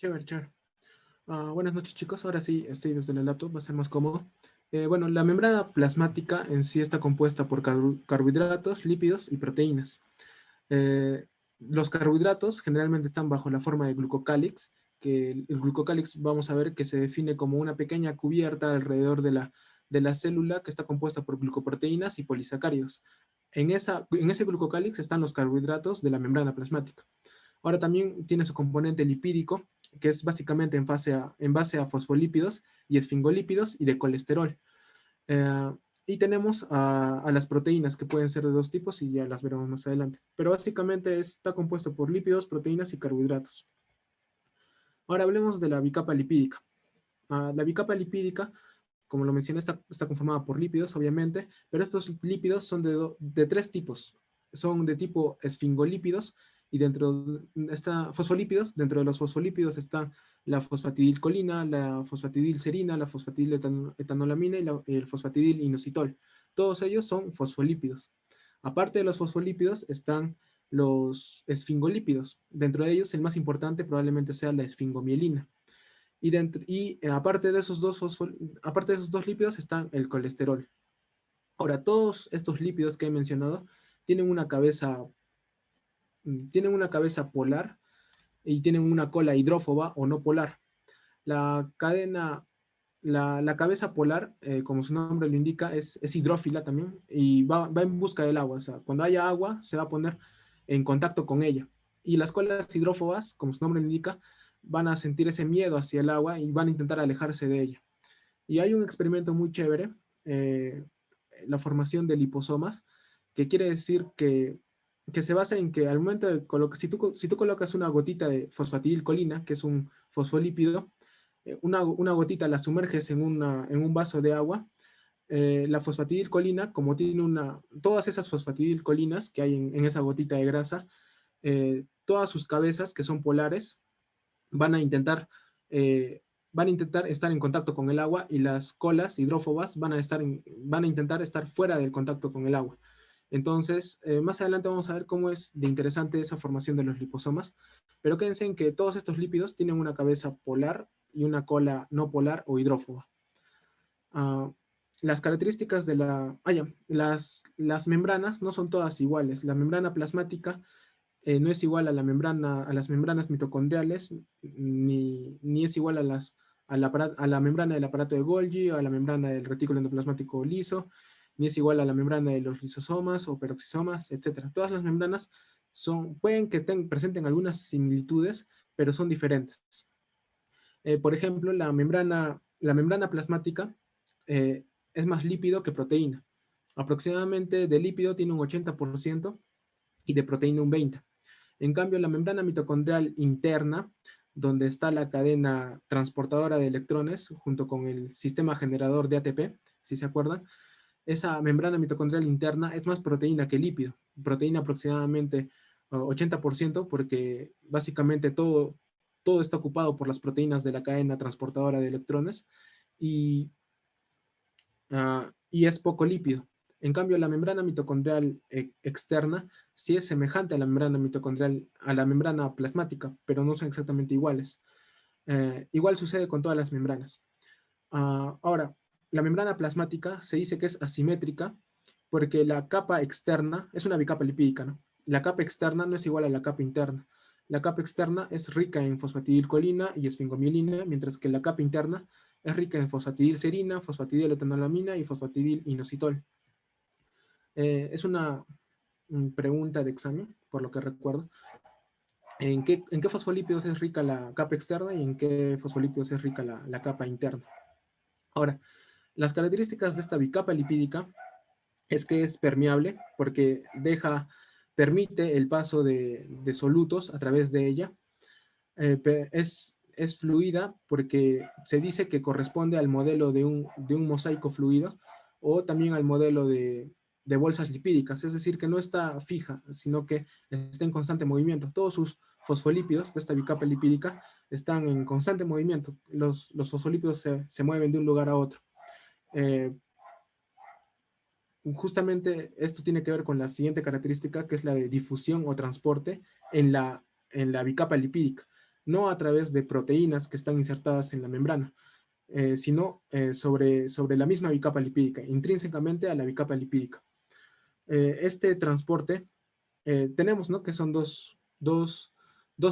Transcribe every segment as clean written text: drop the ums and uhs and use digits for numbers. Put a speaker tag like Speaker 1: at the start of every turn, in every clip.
Speaker 1: Chévere, chévere. Buenas noches, chicos. Ahora sí, estoy desde la laptop, va a ser más cómodo. Bueno, la membrana plasmática en sí está compuesta por carbohidratos, lípidos y proteínas. Los carbohidratos generalmente están bajo la forma de glucocálix, que el glucocálix vamos a ver que se define como una pequeña cubierta alrededor de la célula que está compuesta por glucoproteínas y polisacáridos. En ese glucocálix están los carbohidratos de la membrana plasmática. Ahora también tiene su componente lipídico, que es básicamente en base a fosfolípidos y esfingolípidos y de colesterol. Eh, y tenemos a las proteínas, que pueden ser de dos tipos y ya las veremos más adelante. Pero básicamente está compuesto por lípidos, proteínas y carbohidratos. Ahora hablemos de la bicapa lipídica. La bicapa lipídica, como lo mencioné, está conformada por lípidos, obviamente, pero estos lípidos son de tres tipos. Son de tipo esfingolípidos, y fosfolípidos. Dentro de los fosfolípidos están la fosfatidilcolina, la fosfatidilserina, la fosfatidiletanolamina y el fosfatidilinositol. Todos ellos son fosfolípidos. Aparte de los fosfolípidos están los esfingolípidos. Dentro de ellos el más importante probablemente sea la esfingomielina. Aparte de aparte de esos dos lípidos están el colesterol. Ahora, todos estos lípidos que he mencionado tienen una cabeza, tienen una cabeza polar y tienen una cola hidrófoba o no polar. La cadena, la cabeza polar, como su nombre lo indica, es hidrófila también y va en busca del agua. O sea, cuando haya agua se va a poner en contacto con ella. Y las colas hidrófobas, como su nombre lo indica, van a sentir ese miedo hacia el agua y van a intentar alejarse de ella. Y hay un experimento muy chévere, eh, la formación de liposomas, que quiere decir que se basa en que al momento de colocar, si tú colocas una gotita de fosfatidilcolina, que es un fosfolípido, una gotita la sumerges en un vaso de agua, la fosfatidilcolina, como tiene todas esas fosfatidilcolinas que hay en esa gotita de grasa, todas sus cabezas, que son polares, van a intentar, eh, van a intentar estar en contacto con el agua, y las colas hidrófobas van a intentar estar fuera del contacto con el agua. Entonces, más adelante vamos a ver cómo es de interesante esa formación de los liposomas, pero quédense en que todos estos lípidos tienen una cabeza polar y una cola no polar o hidrófoba. Uh, las características de las membranas no son todas iguales. La membrana plasmática no es igual a las membranas mitocondriales, ni es igual a la membrana del aparato de Golgi, o a la membrana del retículo endoplasmático liso, ni es igual a la membrana de los lisosomas o peroxisomas, etc. Todas las membranas pueden que presenten algunas similitudes, pero son diferentes. Por ejemplo, la membrana plasmática es más lípido que proteína. Aproximadamente de lípido tiene un 80% y de proteína un 20%. En cambio, la membrana mitocondrial interna, donde está la cadena transportadora de electrones junto con el sistema generador de ATP, si se acuerdan, esa membrana mitocondrial interna es más proteína que lípido. Proteína aproximadamente 80%, porque básicamente todo está ocupado por las proteínas de la cadena transportadora de electrones, y, y es poco lípido. En cambio, la membrana mitocondrial externa sí es semejante a la membrana mitocondrial, a la membrana plasmática, pero no son exactamente iguales. Igual sucede con todas las membranas. Ahora, la membrana plasmática se dice que es asimétrica porque la capa externa es una bicapa lipídica, ¿no? La capa externa no es igual a la capa interna. La capa externa es rica en fosfatidilcolina y esfingomielina, mientras que la capa interna es rica en fosfatidilserina, fosfatidiletonolamina y fosfatidilinositol. Es una pregunta de examen, por lo que recuerdo. ¿En qué fosfolípidos es rica la capa externa y en qué fosfolípidos es rica la capa interna? Ahora, las características de esta bicapa lipídica es que es permeable porque permite el paso de solutos a través de ella. Es fluida porque se dice que corresponde al modelo de un mosaico fluido, o también al modelo de bolsas lipídicas, es decir, que no está fija, sino que está en constante movimiento. Todos sus fosfolípidos de esta bicapa lipídica están en constante movimiento. Los fosfolípidos se mueven de un lugar a otro. Eh, Justamente esto tiene que ver con la siguiente característica, que es la de difusión o transporte en la bicapa lipídica. no a través de proteínas que están insertadas en la membrana, sino sobre la misma bicapa lipídica, intrínsecamente a la bicapa lipídica. Este transporte tenemos, ¿no? Que son dos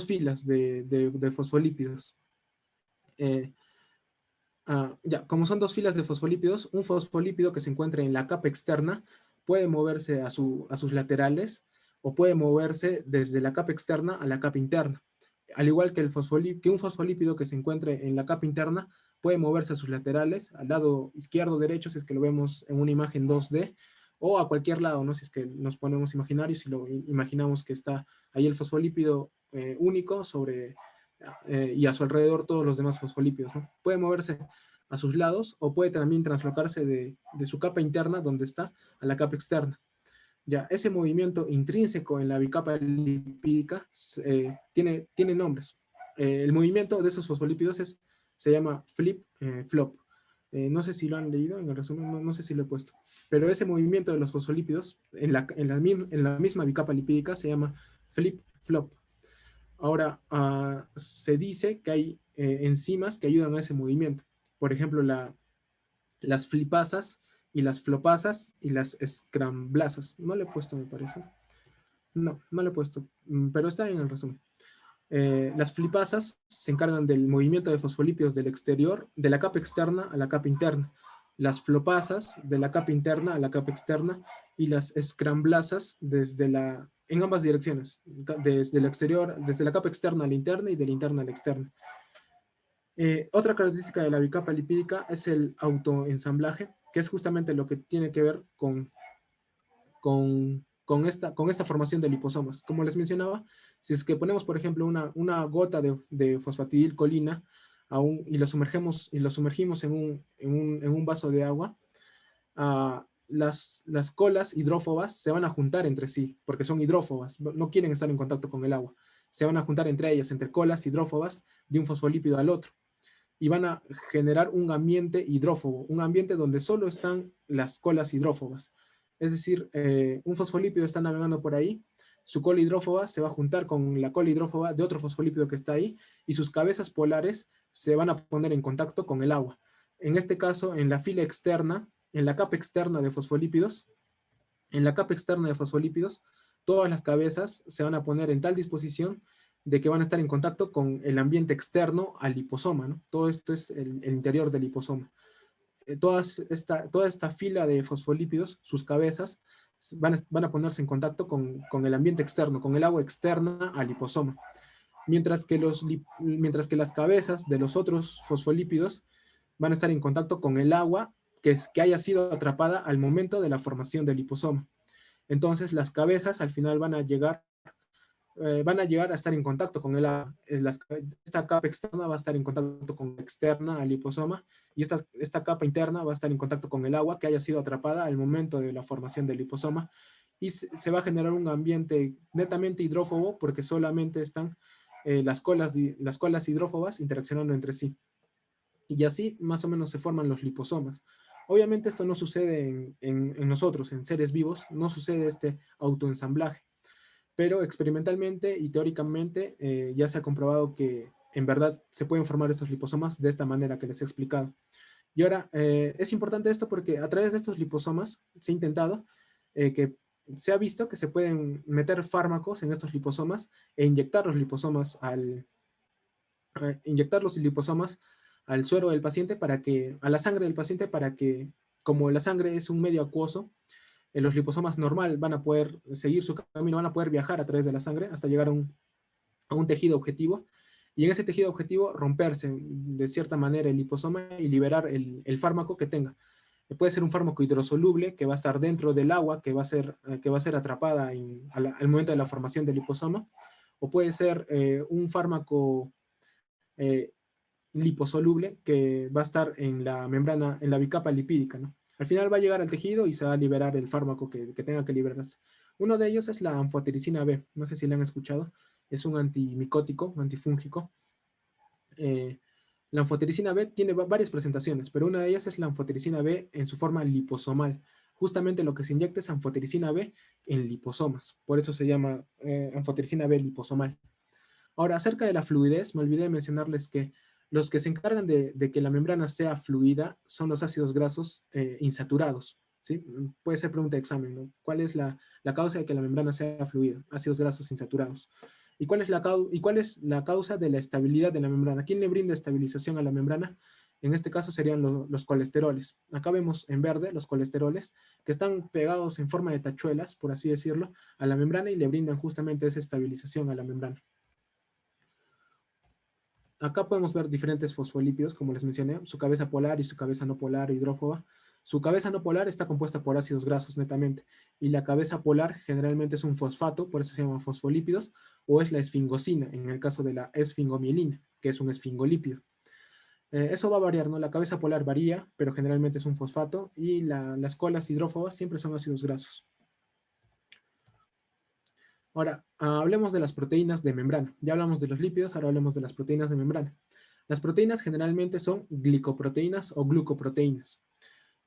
Speaker 1: filas de fosfolípidos. Eh, ya, como son dos filas de fosfolípidos, un fosfolípido que se encuentra en la capa externa puede moverse a sus laterales o puede moverse desde la capa externa a la capa interna. Al igual que un fosfolípido que se encuentre en la capa interna puede moverse a sus laterales, al lado izquierdo o derecho, si es que lo vemos en una imagen 2D, o a cualquier lado, ¿no? Si es que nos ponemos imaginarios y lo imaginamos que está ahí el fosfolípido único y a su alrededor todos los demás fosfolípidos, ¿no? Puede moverse a sus lados o puede también translocarse de su capa interna, donde está, a la capa externa. Ya, ese movimiento intrínseco en la bicapa lipídica tiene nombres. El movimiento de esos fosfolípidos se llama flip-flop. No sé si lo han leído en el resumen, no sé si lo he puesto. Pero ese movimiento de los fosfolípidos en la misma bicapa lipídica se llama flip-flop. Ahora, se dice que hay enzimas que ayudan a ese movimiento. Por ejemplo, las flipasas y las flopasas y las escramblasas. No le he puesto, me parece. No le he puesto, pero está en el resumen. Las flipasas se encargan del movimiento de fosfolípidos del exterior, de la capa externa a la capa interna. Las flopasas de la capa interna a la capa externa y las escramblasas en ambas direcciones, desde el exterior, desde la capa externa a la interna y de la interna a la externa. Otra característica de la bicapa lipídica es el autoensamblaje, que es justamente lo que tiene que ver con esta formación de liposomas. Como les mencionaba, si es que ponemos, por ejemplo, una gota de fosfatidilcolina y lo sumergimos en un vaso de agua, las colas hidrófobas se van a juntar entre sí, porque son hidrófobas, no quieren estar en contacto con el agua. Se van a juntar entre ellas, entre colas hidrófobas, de un fosfolípido al otro, y van a generar un ambiente hidrófobo, un ambiente donde solo están las colas hidrófobas. Es decir, un fosfolípido está navegando por ahí, su cola hidrófoba se va a juntar con la cola hidrófoba de otro fosfolípido que está ahí, y sus cabezas polares se van a poner en contacto con el agua. En este caso, en la fila externa, en la capa externa de fosfolípidos, todas las cabezas se van a poner en tal disposición de que van a estar en contacto con el ambiente externo al liposoma, ¿no? Todo esto es el interior del liposoma. Toda esta fila de fosfolípidos, sus cabezas, van a ponerse en contacto con el ambiente externo, con el agua externa al liposoma. Mientras que las cabezas de los otros fosfolípidos van a estar en contacto con el agua que haya sido atrapada al momento de la formación del liposoma. Entonces las cabezas al final van a llegar a estar en contacto con esta capa externa va a estar en contacto con la externa al liposoma, y esta capa interna va a estar en contacto con el agua que haya sido atrapada al momento de la formación del liposoma, y se va a generar un ambiente netamente hidrófobo porque solamente están las colas hidrófobas interaccionando entre sí. Y así más o menos se forman los liposomas. Obviamente esto no sucede en nosotros, en seres vivos, no sucede este autoensamblaje, pero experimentalmente y teóricamente ya se ha comprobado que en verdad se pueden formar estos liposomas de esta manera que les he explicado. Y ahora, es importante esto porque a través de estos liposomas se ha intentado que se ha visto que se pueden meter fármacos en estos liposomas e inyectar los liposomas al suero del paciente a la sangre del paciente para que, como la sangre es un medio acuoso, los liposomas normal van a poder seguir su camino, van a poder viajar a través de la sangre hasta llegar a un tejido objetivo, y en ese tejido objetivo romperse de cierta manera el liposoma y liberar el fármaco que tenga. Puede ser un fármaco hidrosoluble que va a estar dentro del agua, que va a ser atrapada al momento de la formación del liposoma, o puede ser un fármaco eh, liposoluble que va a estar en la membrana, en la bicapa lipídica, ¿no? Al final va a llegar al tejido y se va a liberar el fármaco que tenga que liberarse. Uno de ellos es la anfotericina B, no sé si la han escuchado, es un antimicótico, antifúngico. Eh, la anfotericina B tiene varias presentaciones, pero una de ellas es la anfotericina B en su forma liposomal. Justamente lo que se inyecta es anfotericina B en liposomas, por eso se llama anfotericina B liposomal. Ahora, acerca de la fluidez, me olvidé de mencionarles que los que se encargan de que la membrana sea fluida son los ácidos grasos insaturados, ¿sí? Puede ser pregunta de examen, ¿no? ¿Cuál es la causa de que la membrana sea fluida? Ácidos grasos insaturados. ¿Y cuál es la causa de la estabilidad de la membrana? ¿Quién le brinda estabilización a la membrana? En este caso serían los colesteroles. Acá vemos en verde los colesteroles que están pegados en forma de tachuelas, por así decirlo, a la membrana y le brindan justamente esa estabilización a la membrana. Acá podemos ver diferentes fosfolípidos, como les mencioné, su cabeza polar y su cabeza no polar hidrófoba. Su cabeza no polar está compuesta por ácidos grasos netamente, y la cabeza polar generalmente es un fosfato, por eso se llama fosfolípidos, o es la esfingosina, en el caso de la esfingomielina, que es un esfingolípido. Eso va a variar, ¿no? La cabeza polar varía, pero generalmente es un fosfato, y las colas hidrófobas siempre son ácidos grasos. Ahora, hablemos de las proteínas de membrana. Ya hablamos de los lípidos, ahora hablemos de las proteínas de membrana. Las proteínas generalmente son glicoproteínas o glucoproteínas.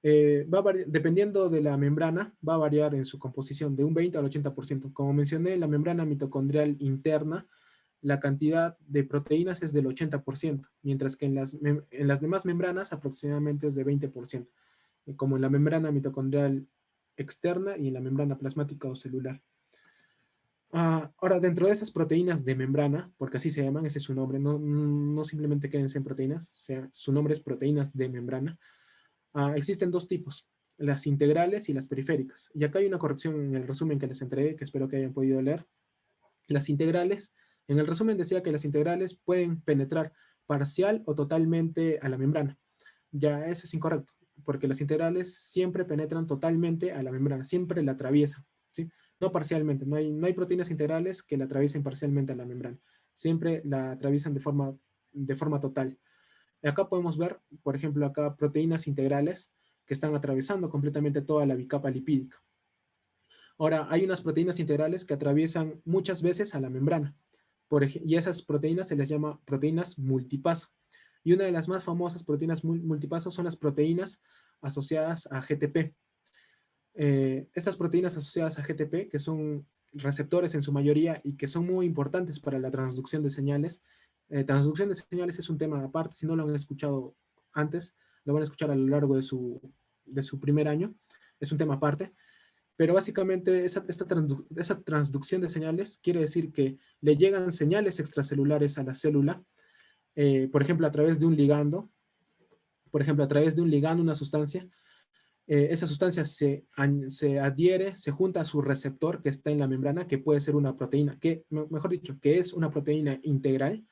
Speaker 1: Dependiendo de la membrana, va a variar en su composición de un 20 al 80%. Como mencioné, la membrana mitocondrial interna, la cantidad de proteínas es del 80%, mientras que en las demás membranas aproximadamente es de 20%, como en la membrana mitocondrial externa y en la membrana plasmática o celular. Ahora, dentro de esas proteínas de membrana, porque así se llaman, ese es su nombre, no simplemente quédense en proteínas, o sea, su nombre es proteínas de membrana. Existen dos tipos, las integrales y las periféricas. Y acá hay una corrección en el resumen que les entregué, que espero que hayan podido leer. Las integrales, en el resumen decía que las integrales pueden penetrar parcial o totalmente a la membrana. Ya eso es incorrecto, porque las integrales siempre penetran totalmente a la membrana, siempre la atraviesan, ¿sí? No parcialmente, no hay proteínas integrales que la atraviesen parcialmente a la membrana, siempre la atraviesan de forma total. Acá podemos ver, por ejemplo, acá proteínas integrales que están atravesando completamente toda la bicapa lipídica. Ahora, hay unas proteínas integrales que atraviesan muchas veces a la membrana, y esas proteínas se les llama proteínas multipaso. Y una de las más famosas proteínas multipaso son las proteínas asociadas a GTP. Estas proteínas asociadas a GTP, que son receptores en su mayoría y que son muy importantes para la transducción de señales. Transducción de señales es un tema aparte, si no lo han escuchado antes, lo van a escuchar a lo largo de su primer año, es un tema aparte, pero básicamente esa transducción de señales quiere decir que le llegan señales extracelulares a la célula, por ejemplo, a través de un ligando, una sustancia. Esa sustancia se adhiere, se junta a su receptor que está en la membrana, que puede ser una proteína, mejor dicho, que es una proteína integral,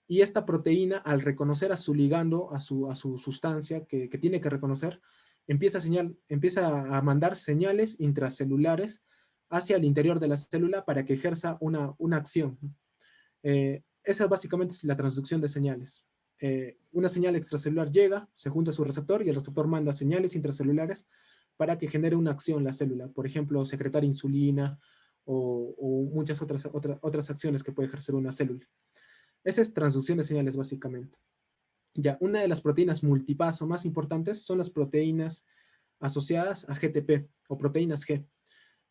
Speaker 1: y esta proteína, al reconocer a su ligando, a su sustancia que tiene que reconocer, empieza a mandar señales intracelulares hacia el interior de la célula para que ejerza una acción. Esa básicamente es la transducción de señales. Una señal extracelular llega, se junta a su receptor y el receptor manda señales intracelulares para que genere una acción la célula. Por ejemplo, secretar insulina o muchas otras acciones que puede ejercer una célula. Esa es transducción de señales básicamente. Ya, una de las proteínas multipaso más importantes son las proteínas asociadas a GTP o proteínas G.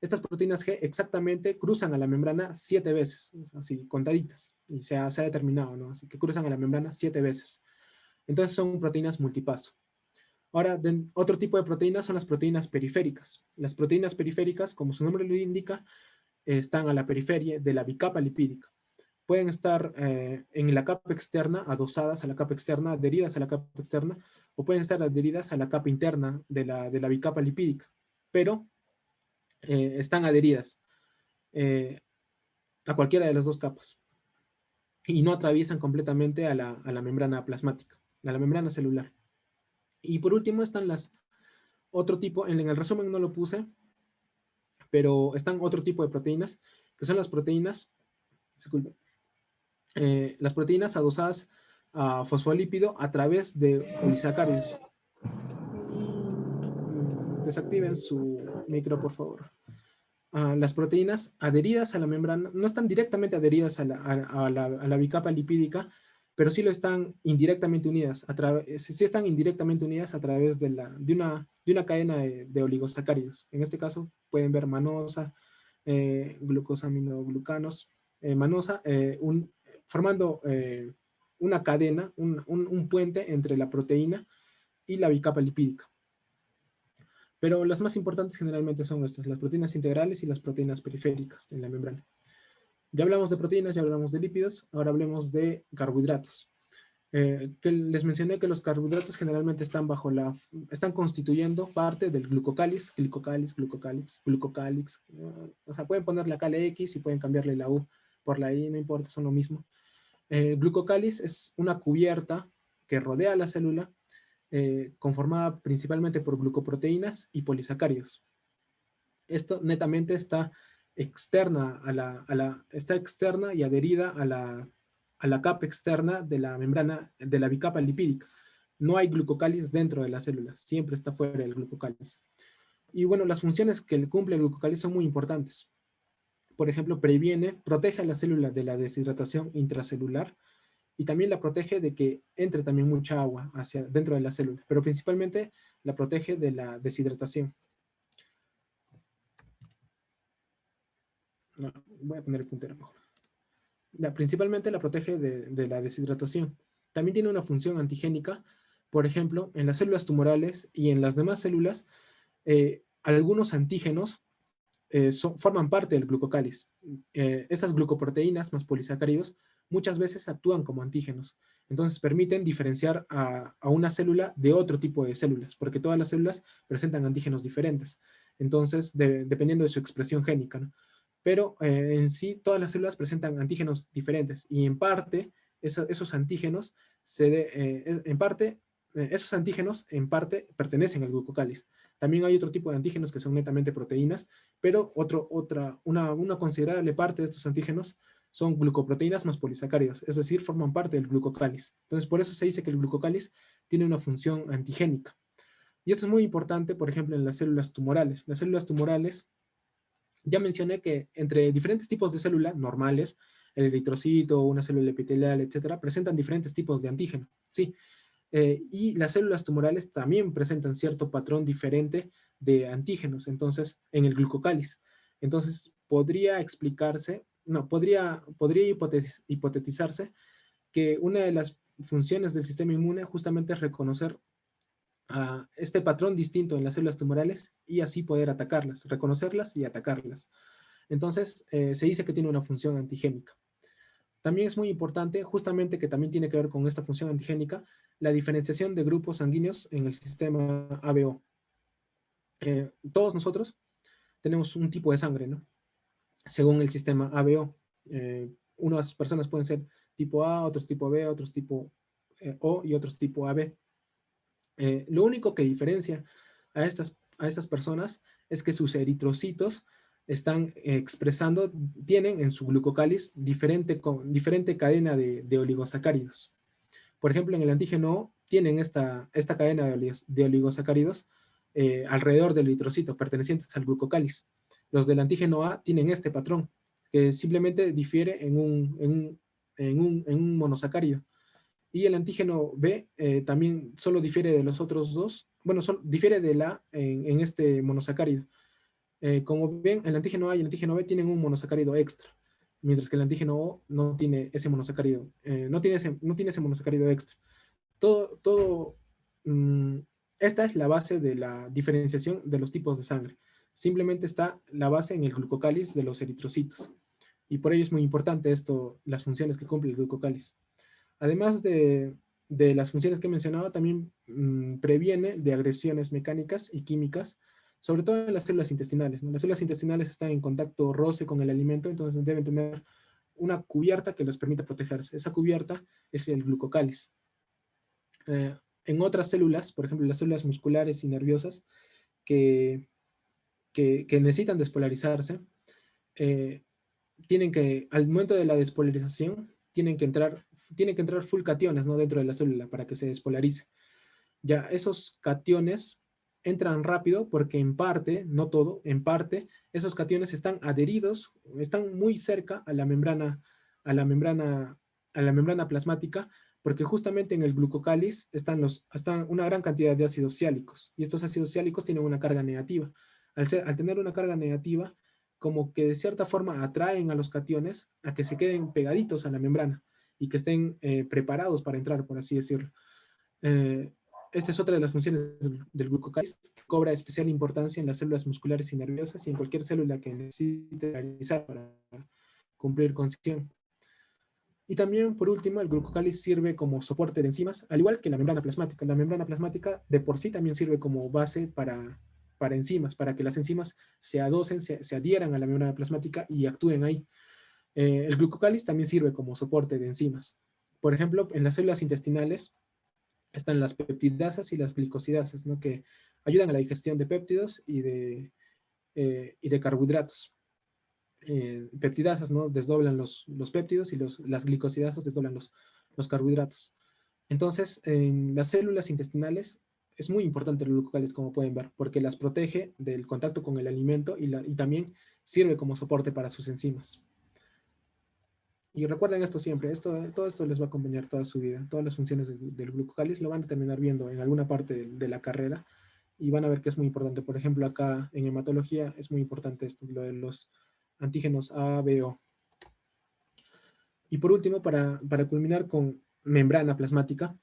Speaker 1: Estas proteínas G exactamente cruzan a la membrana 7 veces, así contaditas, y se ha determinado, ¿no? Así que cruzan a la membrana 7 veces. Entonces son proteínas multipaso. Ahora, otro tipo de proteínas son las proteínas periféricas. Las proteínas periféricas, como su nombre lo indica, están a la periferia de la bicapa lipídica. Pueden estar en la capa externa, adosadas a la capa externa, adheridas a la capa externa, o pueden estar adheridas a la capa interna de la bicapa lipídica, pero están adheridas a cualquiera de las dos capas y no atraviesan completamente a la membrana plasmática, a la membrana celular. Y por último están otro tipo, en el resumen no lo puse, pero están otro tipo de proteínas, que son las proteínas, disculpe, las proteínas adosadas a fosfolípido a través de polisacáridos. Desactiven su micro, por favor. Las proteínas adheridas a la membrana no están directamente adheridas a la bicapa lipídica, pero sí lo están indirectamente unidas. Sí están indirectamente unidas a través de una cadena de oligosacáridos. En este caso pueden ver manosa, glucosaminoglucanos, manosa, formando una cadena, un puente entre la proteína y la bicapa lipídica. Pero las más importantes generalmente son estas, las proteínas integrales y las proteínas periféricas en la membrana. Ya hablamos de proteínas, ya hablamos de lípidos, ahora hablemos de carbohidratos. Que les mencioné que los carbohidratos generalmente están constituyendo parte del glucocáliz, glucocálix. O sea, pueden ponerle acá la X y pueden cambiarle la U por la I, no importa, son lo mismo. Glucocáliz es una cubierta que rodea la célula, conformada principalmente por glucoproteínas y polisacáridos. Esto netamente está externa, está externa y adherida a la capa externa de la membrana, de la bicapa lipídica. No hay glucocáliz dentro de las células, siempre está fuera del glucocáliz. Y bueno, las funciones que cumple el glucocáliz son muy importantes. Por ejemplo, protege a la célula de la deshidratación intracelular y también la protege de que entre también mucha agua hacia dentro de la célula, pero principalmente la protege de la deshidratación. No, voy a poner el puntero mejor. Principalmente la protege de la deshidratación. También tiene una función antigénica. Por ejemplo, en las células tumorales y en las demás células, algunos antígenos forman parte del glucocáliz. Estas glucoproteínas más polisacáridos muchas veces actúan como antígenos. Entonces permiten diferenciar a una célula de otro tipo de células, porque todas las células presentan antígenos diferentes. Entonces, dependiendo de su expresión génica, ¿no? Pero en sí todas las células presentan antígenos diferentes y en parte esos antígenos en parte pertenecen al glucocáliz. También hay otro tipo de antígenos que son netamente proteínas, pero una considerable parte de estos antígenos son glucoproteínas más polisacáridos, es decir, forman parte del glucocáliz. Entonces, por eso se dice que el glucocáliz tiene una función antigénica. Y esto es muy importante, por ejemplo, en las células tumorales. Las células tumorales, ya mencioné que entre diferentes tipos de células normales, el eritrocito, una célula epitelial, etcétera, presentan diferentes tipos de antígeno. Sí, y las células tumorales también presentan cierto patrón diferente de antígenos, entonces, en el glucocáliz. Entonces, podría hipotetizarse que una de las funciones del sistema inmune justamente es reconocer este patrón distinto en las células tumorales y así poder atacarlas, reconocerlas y atacarlas. Entonces, se dice que tiene una función antigénica. También es muy importante, justamente que también tiene que ver con esta función antigénica, la diferenciación de grupos sanguíneos en el sistema ABO. Todos nosotros tenemos un tipo de sangre, ¿no? Según el sistema ABO. Unas personas pueden ser tipo A, otros tipo B, otros tipo O y otros tipo AB. Lo único que diferencia a estas personas es que sus eritrocitos están tienen en su glucocáliz diferente cadena de oligosacáridos. Por ejemplo, en el antígeno O tienen esta cadena de oligosacáridos alrededor del eritrocito, pertenecientes al glucocáliz. Los del antígeno A tienen este patrón, que simplemente difiere en un monosacárido. Y el antígeno B también solo difiere de los otros dos, bueno, difiere de en este monosacárido. Como ven, el antígeno A y el antígeno B tienen un monosacárido extra, mientras que el antígeno O no tiene ese monosacárido, no tiene ese monosacárido extra. Esta es la base de la diferenciación de los tipos de sangre. Simplemente está la base en el glucocáliz de los eritrocitos. Y por ello es muy importante las funciones que cumple el glucocáliz. Además de las funciones que he mencionado, también previene de agresiones mecánicas y químicas, sobre todo en las células intestinales, ¿no? Las células intestinales están en contacto roce con el alimento, entonces deben tener una cubierta que les permita protegerse. Esa cubierta es el glucocáliz. En otras células, por ejemplo, las células musculares y nerviosas que necesitan despolarizarse, al momento de la despolarización, tienen que entrar full cationes, ¿no?, dentro de la célula para que se despolarice. Ya esos cationes entran rápido porque en parte, no todo, en parte, esos cationes están adheridos, están muy cerca a la membrana plasmática, porque justamente en el glucocáliz están una gran cantidad de ácidos siálicos, y estos ácidos siálicos tienen una carga negativa. Al tener una carga negativa, como que de cierta forma atraen a los cationes a que se queden pegaditos a la membrana. y que estén preparados para entrar, por así decirlo. Eh, Esta es otra de las funciones del glucocáliz, que cobra especial importancia en las células musculares y nerviosas y en cualquier célula que necesite realizar para cumplir con función. Y también, por último, el glucocáliz sirve como soporte de enzimas, al igual que la membrana plasmática. La membrana plasmática de por sí también sirve como base para enzimas, para que las enzimas se adosen, se adhieran a la membrana plasmática y actúen ahí. El glucocáliz también sirve como soporte de enzimas. Por ejemplo, en las células intestinales están las peptidasas y las glicosidasas, ¿no? Que ayudan a la digestión de péptidos y de carbohidratos. Peptidasas, ¿no? Desdoblan los péptidos y las glicosidasas desdoblan los carbohidratos. Entonces, en las células intestinales es muy importante el glucocáliz, como pueden ver, porque las protege del contacto con el alimento y también sirve como soporte para sus enzimas. Y recuerden esto siempre, todo esto les va a acompañar toda su vida. Todas las funciones del glucocáliz lo van a terminar viendo en alguna parte de la carrera y van a ver que es muy importante. Por ejemplo, acá en hematología es muy importante esto, lo de los antígenos A, B, O. Y por último, para culminar con membrana plasmática,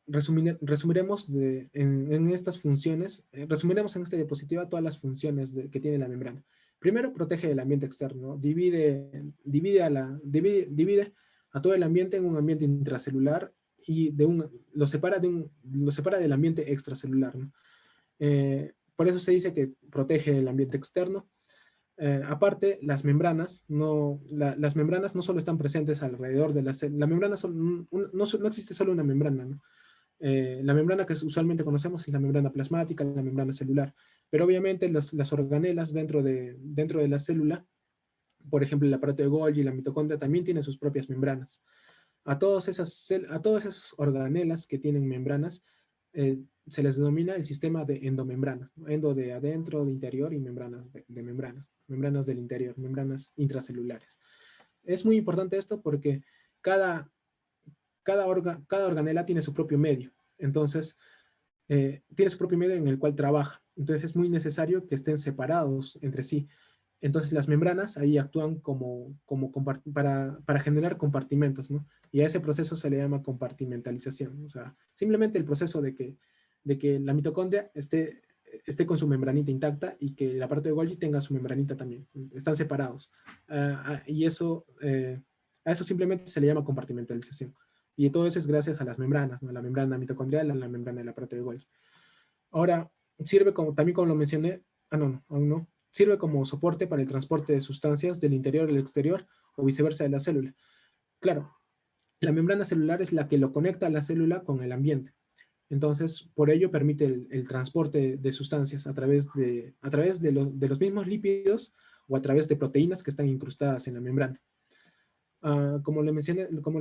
Speaker 1: resumiremos en estas funciones, resumiremos en esta diapositiva todas las funciones que tiene la membrana. Primero, protege el ambiente externo, ¿no? Divide a todo el ambiente en un ambiente intracelular y lo separa del ambiente extracelular, ¿no? Por eso se dice que protege el ambiente externo. Aparte, las membranas no solo están presentes alrededor de la membrana, no existe solo una membrana, ¿no? La membrana que usualmente conocemos es la membrana plasmática, la membrana celular, pero obviamente las organelas dentro de la célula, por ejemplo el aparato de Golgi y la mitocondria también tienen sus propias membranas. A todas esas organelas que tienen membranas se les denomina el sistema de endomembranas, ¿no? Endo de adentro, de interior y membranas de membranas del interior, membranas intracelulares. Es muy importante esto porque cada organela tiene su propio medio. Entonces, tiene su propio medio en el cual trabaja. Entonces, es muy necesario que estén separados entre sí. Entonces, las membranas ahí actúan para generar compartimentos, ¿no? Y a ese proceso se le llama compartimentalización. O sea, simplemente el proceso de que la mitocondria esté con su membranita intacta y que el aparato de Golgi tenga su membranita también. Están separados. Y a eso simplemente se le llama compartimentalización. Y todo eso es gracias a las membranas, ¿no? La membrana mitocondrial, la membrana del aparato de Golgi. Ahora, sirve también como lo mencioné, aún no, sirve como soporte para el transporte de sustancias del interior al exterior o viceversa de la célula. Claro, la membrana celular es la que lo conecta a la célula con el ambiente. Entonces, por ello permite el transporte de sustancias a través de los mismos lípidos o a través de proteínas que están incrustadas en la membrana. Como les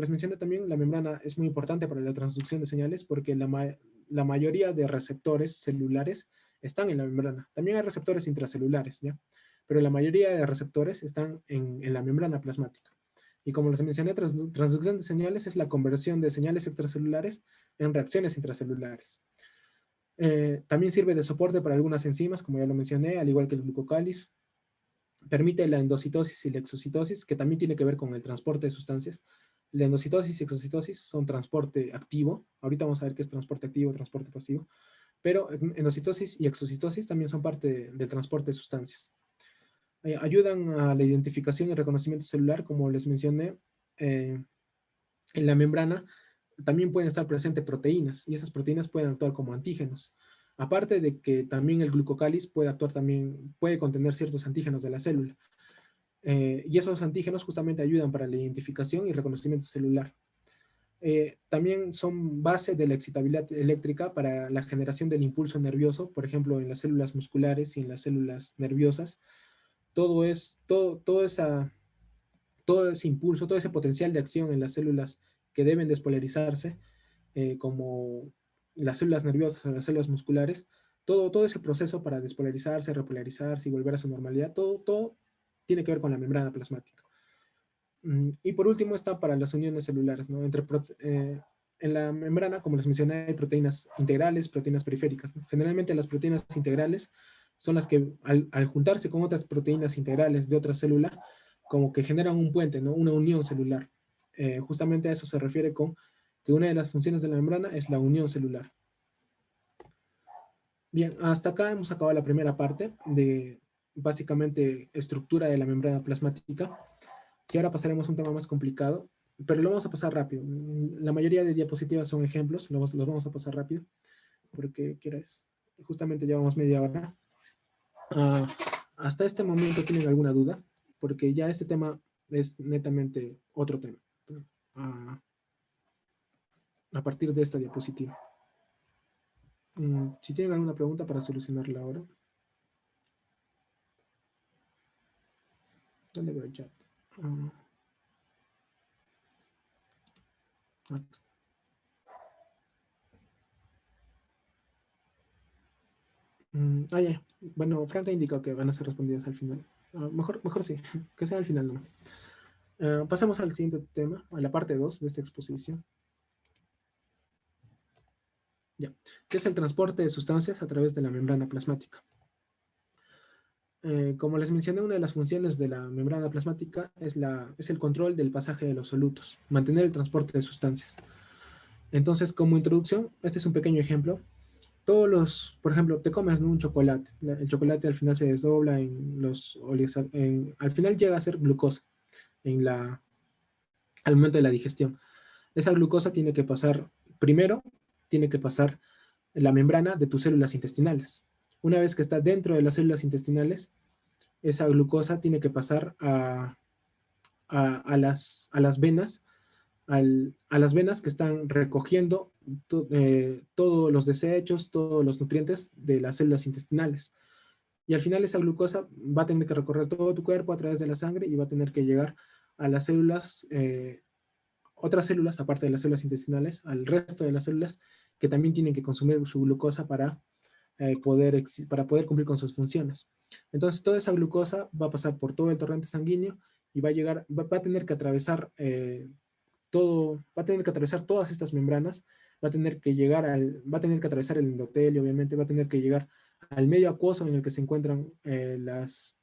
Speaker 1: mencioné también, la membrana es muy importante para la transducción de señales porque la mayoría de receptores celulares están en la membrana. También hay receptores intracelulares, ¿ya? Pero la mayoría de receptores están en la membrana plasmática. Y como les mencioné, transducción de señales es la conversión de señales extracelulares en reacciones intracelulares. También sirve de soporte para algunas enzimas, como ya lo mencioné, al igual que el glucocáliz. Permite la endocitosis y la exocitosis, que también tiene que ver con el transporte de sustancias. La endocitosis y exocitosis son transporte activo. Ahorita vamos a ver qué es transporte activo, transporte pasivo. Pero endocitosis y exocitosis también son parte del transporte de sustancias. Ayudan a la identificación y reconocimiento celular, como les mencioné. En la membrana también pueden estar presentes proteínas, y esas proteínas pueden actuar como antígenos. Aparte de que también el glucocáliz puede contener ciertos antígenos de la célula. Y esos antígenos justamente ayudan para la identificación y reconocimiento celular. También son base de la excitabilidad eléctrica para la generación del impulso nervioso, por ejemplo, en las células musculares y en las células nerviosas. Todo ese impulso, todo ese potencial de acción en las células que deben despolarizarse, como las células nerviosas o las células musculares, todo ese proceso para despolarizarse, repolarizarse y volver a su normalidad, todo tiene que ver con la membrana plasmática. Y por último está para las uniones celulares, ¿no? En la membrana, como les mencioné, hay proteínas integrales, proteínas periféricas, ¿no? Generalmente las proteínas integrales son las que al juntarse con otras proteínas integrales de otra célula, como que generan un puente, ¿no? Una unión celular. justamente a eso se refiere con que una de las funciones de la membrana es la unión celular. Bien, hasta acá hemos acabado la primera parte de básicamente estructura de la membrana plasmática, que ahora pasaremos a un tema más complicado, pero lo vamos a pasar rápido. La mayoría de diapositivas son ejemplos, los vamos a pasar rápido, porque quieres, justamente llevamos media hora. Hasta este momento, ¿tienen alguna duda? Porque ya este tema es netamente otro tema. Ah, a partir de esta diapositiva. Si tienen alguna pregunta para solucionarla ahora. ¿Dónde veo el chat? Ya. Bueno, Franca indicó que van a ser respondidas al final. Mejor sí, que sea al final nomás. Pasamos al siguiente tema, a la parte 2 de esta exposición. Ya, que es el transporte de sustancias a través de la membrana plasmática. Como les mencioné, una de las funciones de la membrana plasmática es el control del pasaje de los solutos, mantener el transporte de sustancias. Entonces, como introducción, este es un pequeño ejemplo. Por ejemplo, te comes, ¿no?, un chocolate. El chocolate al final se desdobla al final llega a ser glucosa al momento de la digestión. Esa glucosa primero tiene que pasar la membrana de tus células intestinales. Una vez que está dentro de las células intestinales, esa glucosa tiene que pasar a las venas, a las venas que están recogiendo todos los desechos, todos los nutrientes de las células intestinales. Y al final esa glucosa va a tener que recorrer todo tu cuerpo a través de la sangre y va a tener que llegar a las células, otras células, aparte de las células intestinales, al resto de las células que también tienen que consumir su glucosa para poder cumplir con sus funciones. Entonces, toda esa glucosa va a pasar por todo el torrente sanguíneo y va a tener que atravesar va a tener que atravesar todas estas membranas, va a tener que atravesar el endotelio, obviamente, va a tener que llegar al medio acuoso en el que se encuentran las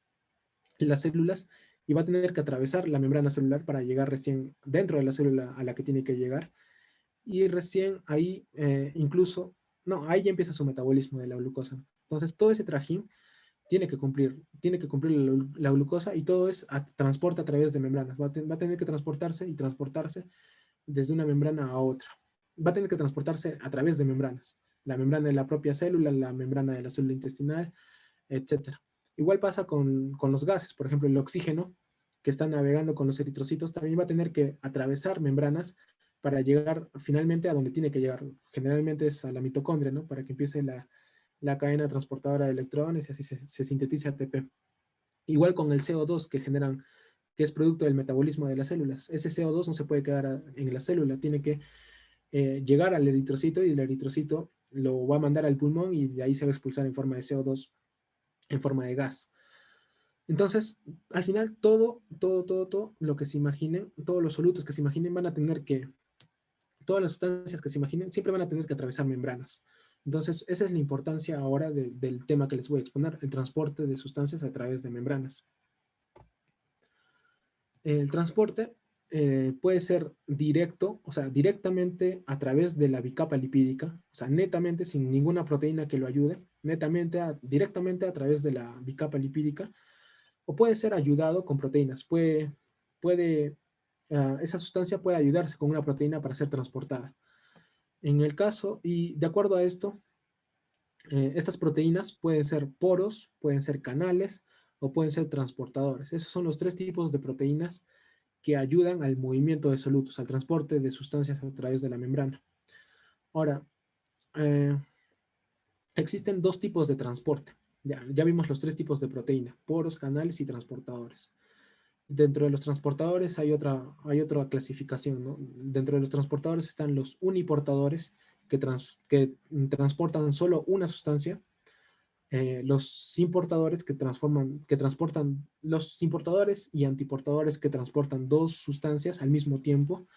Speaker 1: células y va a tener que atravesar la membrana celular para llegar recién dentro de la célula a la que tiene que llegar. Y recién ahí ahí ya empieza su metabolismo de la glucosa. Entonces, todo ese trajín tiene que cumplir la glucosa y todo transporte a través de membranas. Va a tener que transportarse y transportarse desde una membrana a otra. Va a tener que transportarse a través de membranas. La membrana de la propia célula, la membrana de la célula intestinal, etc. Igual pasa con los gases. Por ejemplo, el oxígeno que está navegando con los eritrocitos también va a tener que atravesar membranas para llegar finalmente a donde tiene que llegar. Generalmente es a la mitocondria, ¿no? Para que empiece la cadena transportadora de electrones y así se sintetice ATP. Igual con el CO2 que es producto del metabolismo de las células. Ese CO2 no se puede quedar en la célula, tiene que llegar al eritrocito y el eritrocito lo va a mandar al pulmón y de ahí se va a expulsar en forma de CO2, en forma de gas. Entonces, al final, todo lo que se imaginen, todos los solutos que se imaginen todas las sustancias que se imaginen, siempre van a tener que atravesar membranas. Entonces, esa es la importancia ahora del tema que les voy a exponer, el transporte de sustancias a través de membranas. El transporte puede ser directo, o sea, directamente a través de la bicapa lipídica, o sea, netamente sin ninguna proteína que lo ayude, directamente a través de la bicapa lipídica, o puede ser ayudado con proteínas. Esa sustancia puede ayudarse con una proteína para ser transportada. En el caso, y de acuerdo a esto, estas proteínas pueden ser poros, pueden ser canales o pueden ser transportadores. Esos son los tres tipos de proteínas que ayudan al movimiento de solutos, al transporte de sustancias a través de la membrana. Ahora, existen dos tipos de transporte. Ya vimos los tres tipos de proteína: poros, canales y transportadores. Dentro de los transportadores hay otra clasificación, ¿no? Dentro de los transportadores están los uniportadores que transportan solo una sustancia. Los importadores los importadores y antiportadores que transportan dos sustancias al mismo tiempo,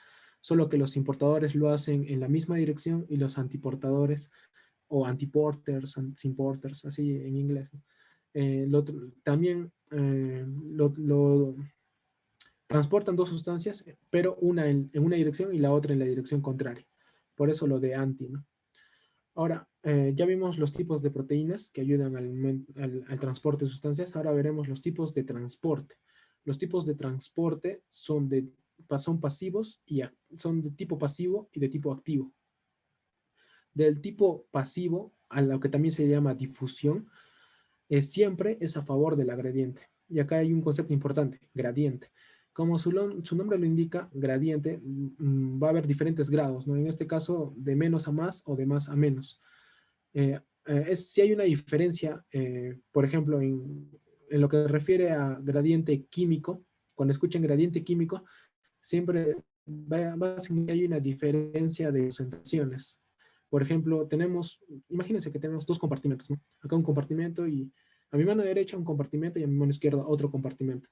Speaker 1: solo que los importadores lo hacen en la misma dirección y los antiportadores o antiporters, importers, así en inglés, ¿no? También transportan dos sustancias, pero una en una dirección y la otra en la dirección contraria. Por eso lo de anti, ¿no? Ahora, ya vimos los tipos de proteínas que ayudan al transporte de sustancias. Ahora veremos los tipos de transporte. Los tipos de transporte son pasivos y son de tipo pasivo y de tipo activo. Del tipo pasivo, a lo que también se llama difusión, siempre es a favor del gradiente. Y acá hay un concepto importante, gradiente. Como su nombre lo indica, gradiente, va a haber diferentes grados, ¿no? En este caso, de menos a más o de más a menos. Si hay una diferencia, por ejemplo, en lo que refiere a gradiente químico, cuando escuchen gradiente químico, siempre va a significar que hay una diferencia de concentraciones. Por ejemplo, imagínense que tenemos dos compartimentos, ¿no? Acá un compartimento y a mi mano derecha un compartimento y a mi mano izquierda otro compartimento.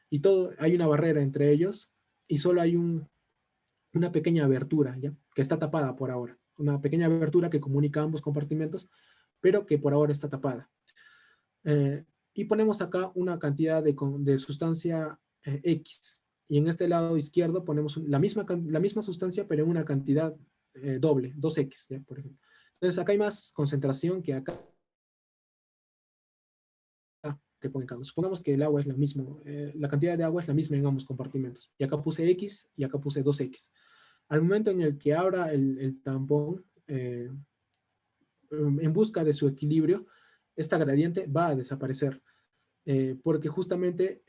Speaker 1: Y hay una barrera entre ellos y solo hay una pequeña abertura, ¿ya? Que está tapada por ahora. Una pequeña abertura que comunica ambos compartimentos, pero que por ahora está tapada. Y ponemos acá una cantidad de sustancia X. Y en este lado izquierdo ponemos la misma sustancia, pero en una cantidad doble, 2X, ¿ya? Por ejemplo. Entonces acá hay más concentración que acá que ponen cada uno. Supongamos que el agua es la misma, la cantidad de agua es la misma en ambos compartimentos. Y acá puse X y acá puse 2X. Al momento en el que abra el tampón, en busca de su equilibrio, esta gradiente va a desaparecer. Porque justamente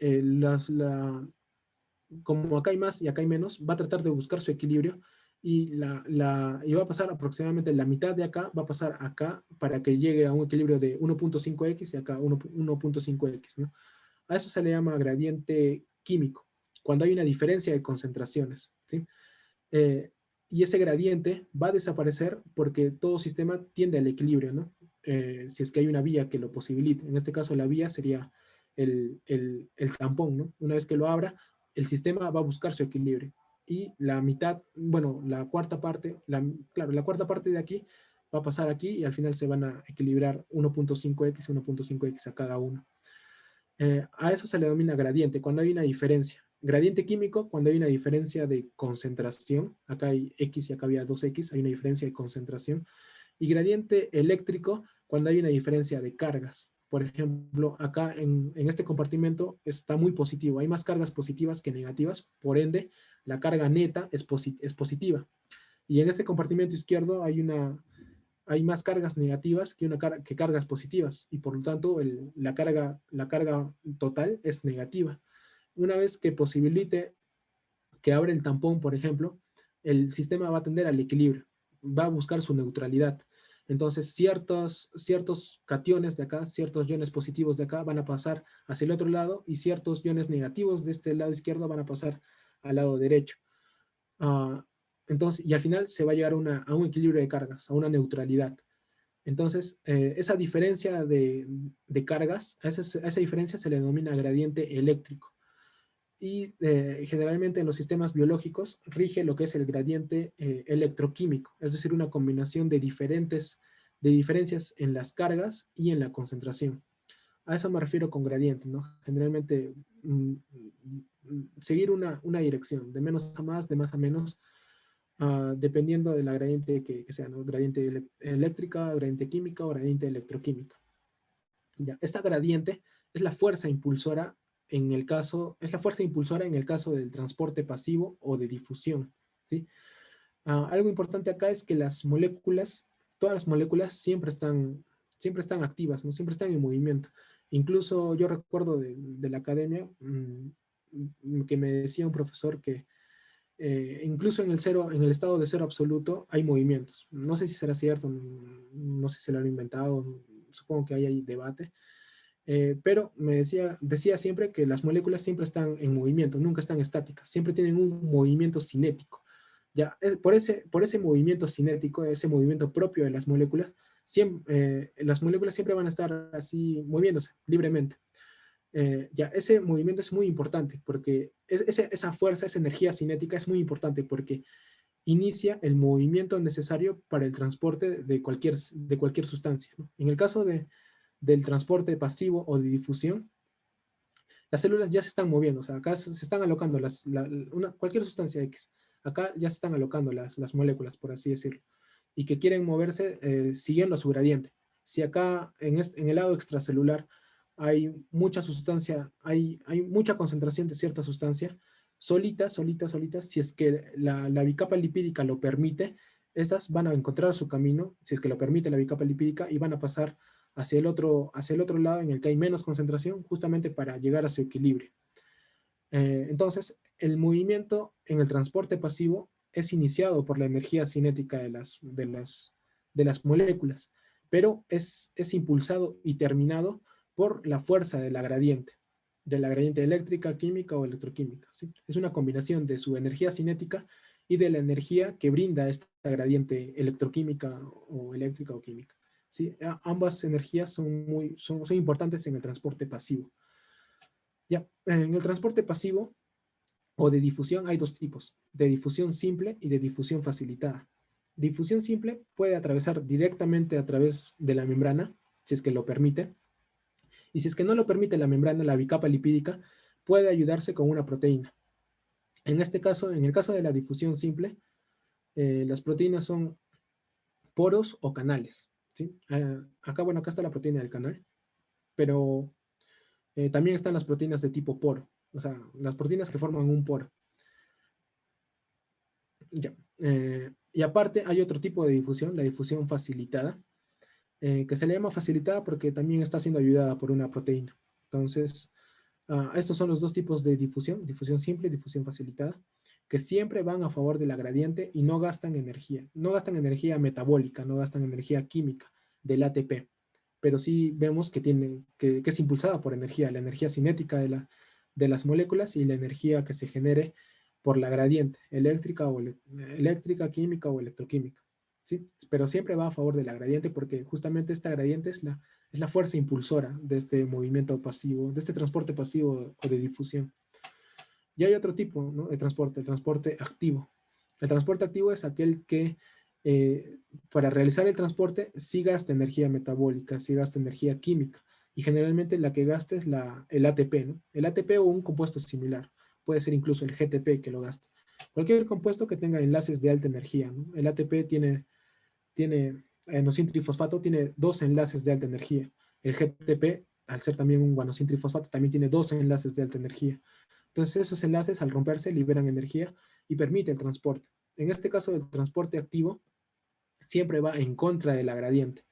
Speaker 1: como acá hay más y acá hay menos, va a tratar de buscar su equilibrio y va a pasar aproximadamente la mitad de acá, va a pasar acá para que llegue a un equilibrio de 1.5x y acá 1.5x, ¿no? A eso se le llama gradiente químico, cuando hay una diferencia de concentraciones, ¿sí? Eh, y ese gradiente va a desaparecer porque todo sistema tiende al equilibrio, ¿no? Si es que hay una vía que lo posibilite. En este caso la vía sería el tampón, ¿no? Una vez que lo abra, el sistema va a buscar su equilibrio. Y la mitad, bueno, la cuarta parte, claro, la cuarta parte de aquí va a pasar aquí y al final se van a equilibrar 1.5x y 1.5x a cada uno. A eso se le denomina gradiente, cuando hay una diferencia. Gradiente químico, cuando hay una diferencia de concentración. Acá hay X y acá había 2X, hay una diferencia de concentración. Y gradiente eléctrico, cuando hay una diferencia de cargas. Por ejemplo, acá en este compartimento está muy positivo. Hay más cargas positivas que negativas, por ende, la carga neta es positiva. Y en este compartimento izquierdo hay más cargas negativas que cargas positivas y por lo tanto la carga total es negativa. Una vez que posibilite que abre el tampón, por ejemplo, el sistema va a tender al equilibrio, va a buscar su neutralidad. Entonces, ciertos cationes de acá, ciertos iones positivos de acá van a pasar hacia el otro lado y ciertos iones negativos de este lado izquierdo van a pasar al lado derecho. Uh, entonces, y al final se va a llegar a un equilibrio de cargas, a una neutralidad. Entonces, esa diferencia de cargas, a esa diferencia se le denomina gradiente eléctrico. Y generalmente en los sistemas biológicos rige lo que es el gradiente electroquímico, es decir, una combinación de diferencias en las cargas y en la concentración. A eso me refiero con gradiente, ¿no? Generalmente seguir una dirección, de menos a más, de más a menos, dependiendo de la gradiente que sea, ¿no? Gradiente eléctrica, gradiente química o gradiente electroquímica. Ya, esta gradiente es la fuerza impulsora es la fuerza impulsora en el caso del transporte pasivo o de difusión, ¿sí? Algo importante acá es que todas las moléculas siempre están activas, ¿no? Siempre están en movimiento. Incluso yo recuerdo de la academia que me decía un profesor que incluso en el estado de cero absoluto hay movimientos. No sé si será cierto, no sé si se lo han inventado, supongo que hay debate, pero decía siempre que las moléculas siempre están en movimiento, nunca están estáticas, siempre tienen un movimiento cinético. Ya, por ese movimiento cinético, ese movimiento propio de las moléculas siempre van a estar así moviéndose libremente. Ya, ese movimiento es muy importante porque esa fuerza, esa energía cinética es muy importante porque inicia el movimiento necesario para el transporte de cualquier sustancia, ¿no? En el caso del transporte pasivo o de difusión, las células ya se están moviendo, o sea, acá se están alocando cualquier sustancia X, acá ya se están alocando las moléculas, por así decirlo, y que quieren moverse siguiendo su gradiente. Si acá en el lado extracelular hay mucha sustancia, hay mucha concentración de cierta sustancia, solitas, si es que la bicapa lipídica lo permite, estas van a encontrar su camino, si es que lo permite la bicapa lipídica, y van a pasar hacia el otro lado en el que hay menos concentración, justamente para llegar a su equilibrio. Entonces, el movimiento en el transporte pasivo es iniciado por la energía cinética de las moléculas, pero es impulsado y terminado por la fuerza de la gradiente eléctrica, química o electroquímica. ¿Sí? Es una combinación de su energía cinética y de la energía que brinda esta gradiente electroquímica o eléctrica o química. ¿Sí? Ambas energías son importantes en el transporte pasivo. Ya, en el transporte pasivo o de difusión hay dos tipos, de difusión simple y de difusión facilitada. Difusión simple puede atravesar directamente a través de la membrana, si es que lo permite, y si es que no lo permite la membrana, la bicapa lipídica puede ayudarse con una proteína. En este caso, en el caso de la difusión simple, las proteínas son poros o canales. ¿Sí? Acá, bueno, acá está la proteína del canal, pero también están las proteínas de tipo poro, o sea, las proteínas que forman un poro. Ya. Y aparte hay otro tipo de difusión, la difusión facilitada, que se le llama facilitada porque también está siendo ayudada por una proteína. Entonces, estos son los dos tipos de difusión, difusión simple y difusión facilitada, que siempre van a favor de la gradiente y no gastan energía metabólica, no gastan energía química del ATP, pero sí vemos que es impulsada por energía, la energía cinética de las moléculas y la energía que se genere por la gradiente eléctrica, química o electroquímica. ¿Sí? Pero siempre va a favor de la gradiente porque justamente esta gradiente es la fuerza impulsora de este movimiento pasivo, de este transporte pasivo o de difusión. Y hay otro tipo, ¿no?, de transporte, el transporte activo. El transporte activo es aquel que para realizar el transporte sí gasta energía metabólica, sí gasta energía química, y generalmente la que gasta es el ATP, ¿no? El ATP o un compuesto similar, puede ser incluso el GTP que lo gasta. Cualquier compuesto que tenga enlaces de alta energía, ¿no? El ATP tiene guanosin trifosfato, tiene dos enlaces de alta energía. El GTP, al ser también un guanosin trifosfato, también tiene dos enlaces de alta energía. Entonces esos enlaces al romperse liberan energía y permite el transporte. En este caso el transporte activo siempre va en contra de la gradiente.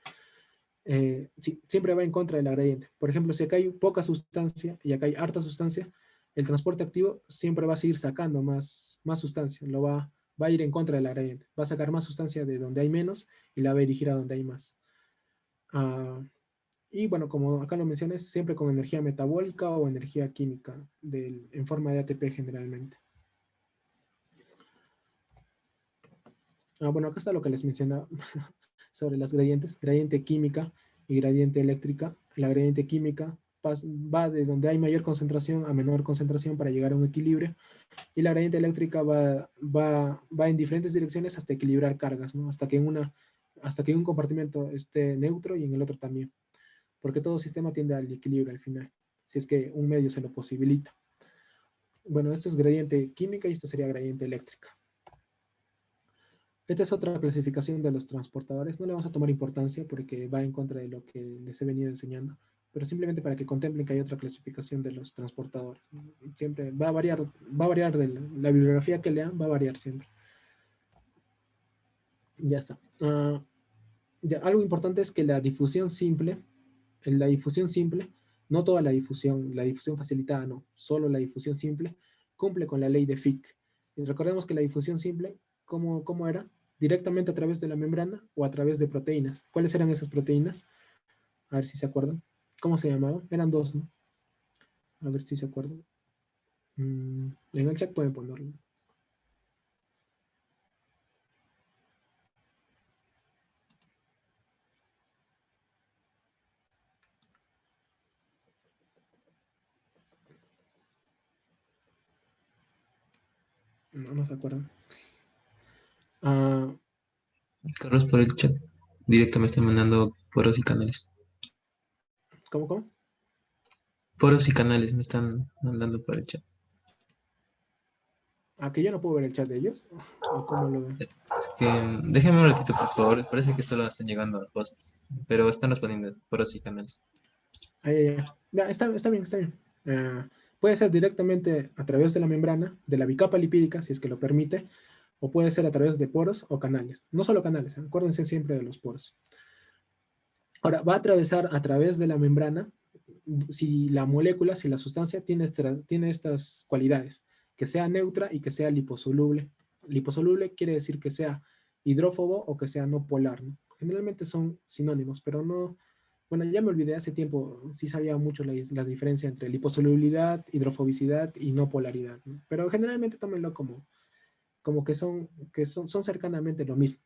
Speaker 1: Sí, siempre va en contra de la gradiente. Por ejemplo, si acá hay poca sustancia y acá hay harta sustancia, el transporte activo siempre va a seguir sacando más sustancia, va a ir en contra de la gradiente, va a sacar más sustancia de donde hay menos y la va a dirigir a donde hay más. Y bueno, como acá lo mencioné, siempre con energía metabólica o energía química en forma de ATP generalmente. Bueno, acá está lo que les mencionaba sobre las gradientes, gradiente química y gradiente eléctrica. La gradiente química va de donde hay mayor concentración a menor concentración para llegar a un equilibrio, y la gradiente eléctrica va en diferentes direcciones hasta equilibrar cargas, ¿no? Hasta que un compartimento esté neutro y en el otro también, porque todo sistema tiende al equilibrio al final, si es que un medio se lo posibilita. Bueno, esto es gradiente química y esto sería gradiente eléctrica. Esta es otra clasificación de los transportadores. No le vamos a tomar importancia porque va en contra de lo que les he venido enseñando, pero simplemente para que contemplen que hay otra clasificación de los transportadores. Siempre va a variar de la bibliografía que lean, va a variar siempre. Ya está. Algo importante es que la difusión simple, no toda la difusión facilitada, no, solo la difusión simple, cumple con la ley de Fick. Y recordemos que la difusión simple, ¿cómo era? Directamente a través de la membrana o a través de proteínas. ¿Cuáles eran esas proteínas? A ver si se acuerdan. ¿Cómo se llamaban? Eran dos, ¿no? A ver si se acuerdan. En el chat pueden ponerlo. No se acuerdan.
Speaker 2: Carlos, por el chat directo me está mandando poros y canales.
Speaker 1: ¿Cómo?
Speaker 2: Poros y canales me están mandando por el chat.
Speaker 1: ¿A que yo no puedo ver el chat de ellos? ¿O cómo lo ven?
Speaker 2: Es que déjenme un ratito, por favor. Parece que solo están llegando al post, pero están respondiendo poros y canales.
Speaker 1: Ya, está bien, está bien. Puede ser directamente a través de la membrana, de la bicapa lipídica, si es que lo permite, o puede ser a través de poros o canales. No solo canales, acuérdense siempre de los poros. Ahora, va a atravesar a través de la membrana si la molécula, si la sustancia tiene estas cualidades, que sea neutra y que sea liposoluble. Liposoluble quiere decir que sea hidrófobo o que sea no polar, ¿no? Generalmente son sinónimos, pero no, bueno, ya me olvidé hace tiempo, sí sabía mucho la diferencia entre liposolubilidad, hidrofobicidad y no polaridad, ¿no? Pero generalmente tómenlo como son cercanamente lo mismo.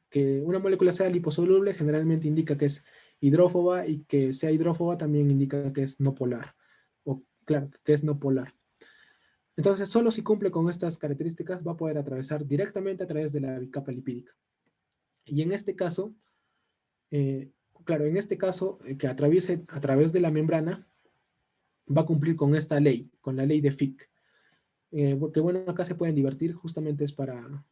Speaker 1: Que una molécula sea liposoluble generalmente indica que es hidrófoba y que sea hidrófoba también indica que es no polar. O claro, que es no polar. Entonces, solo si cumple con estas características va a poder atravesar directamente a través de la capa lipídica. Y en este caso, eh, claro, en este caso, que atraviese a través de la membrana, va a cumplir con esta ley, con la ley de Fick. Que bueno, acá se pueden divertir, justamente es para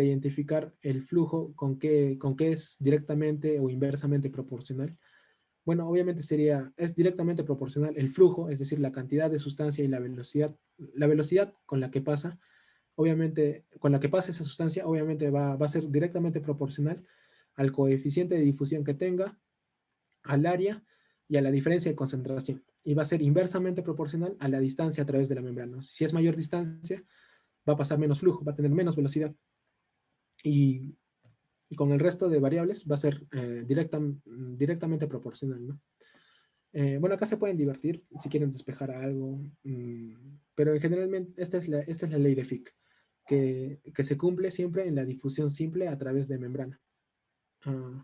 Speaker 1: identificar el flujo con qué es directamente o inversamente proporcional. Bueno, obviamente es directamente proporcional el flujo, es decir, la cantidad de sustancia y la velocidad con la que pasa, obviamente, con la que pasa esa sustancia, obviamente va a ser directamente proporcional al coeficiente de difusión que tenga, al área y a la diferencia de concentración. Y va a ser inversamente proporcional a la distancia a través de la membrana. Si es mayor distancia, va a pasar menos flujo, va a tener menos velocidad. Y, y con el resto de variables va a ser directamente proporcional, ¿no? Bueno, acá se pueden divertir si quieren despejar algo, pero generalmente esta es la ley de Fick, que se cumple siempre en la difusión simple a través de membrana. Uh,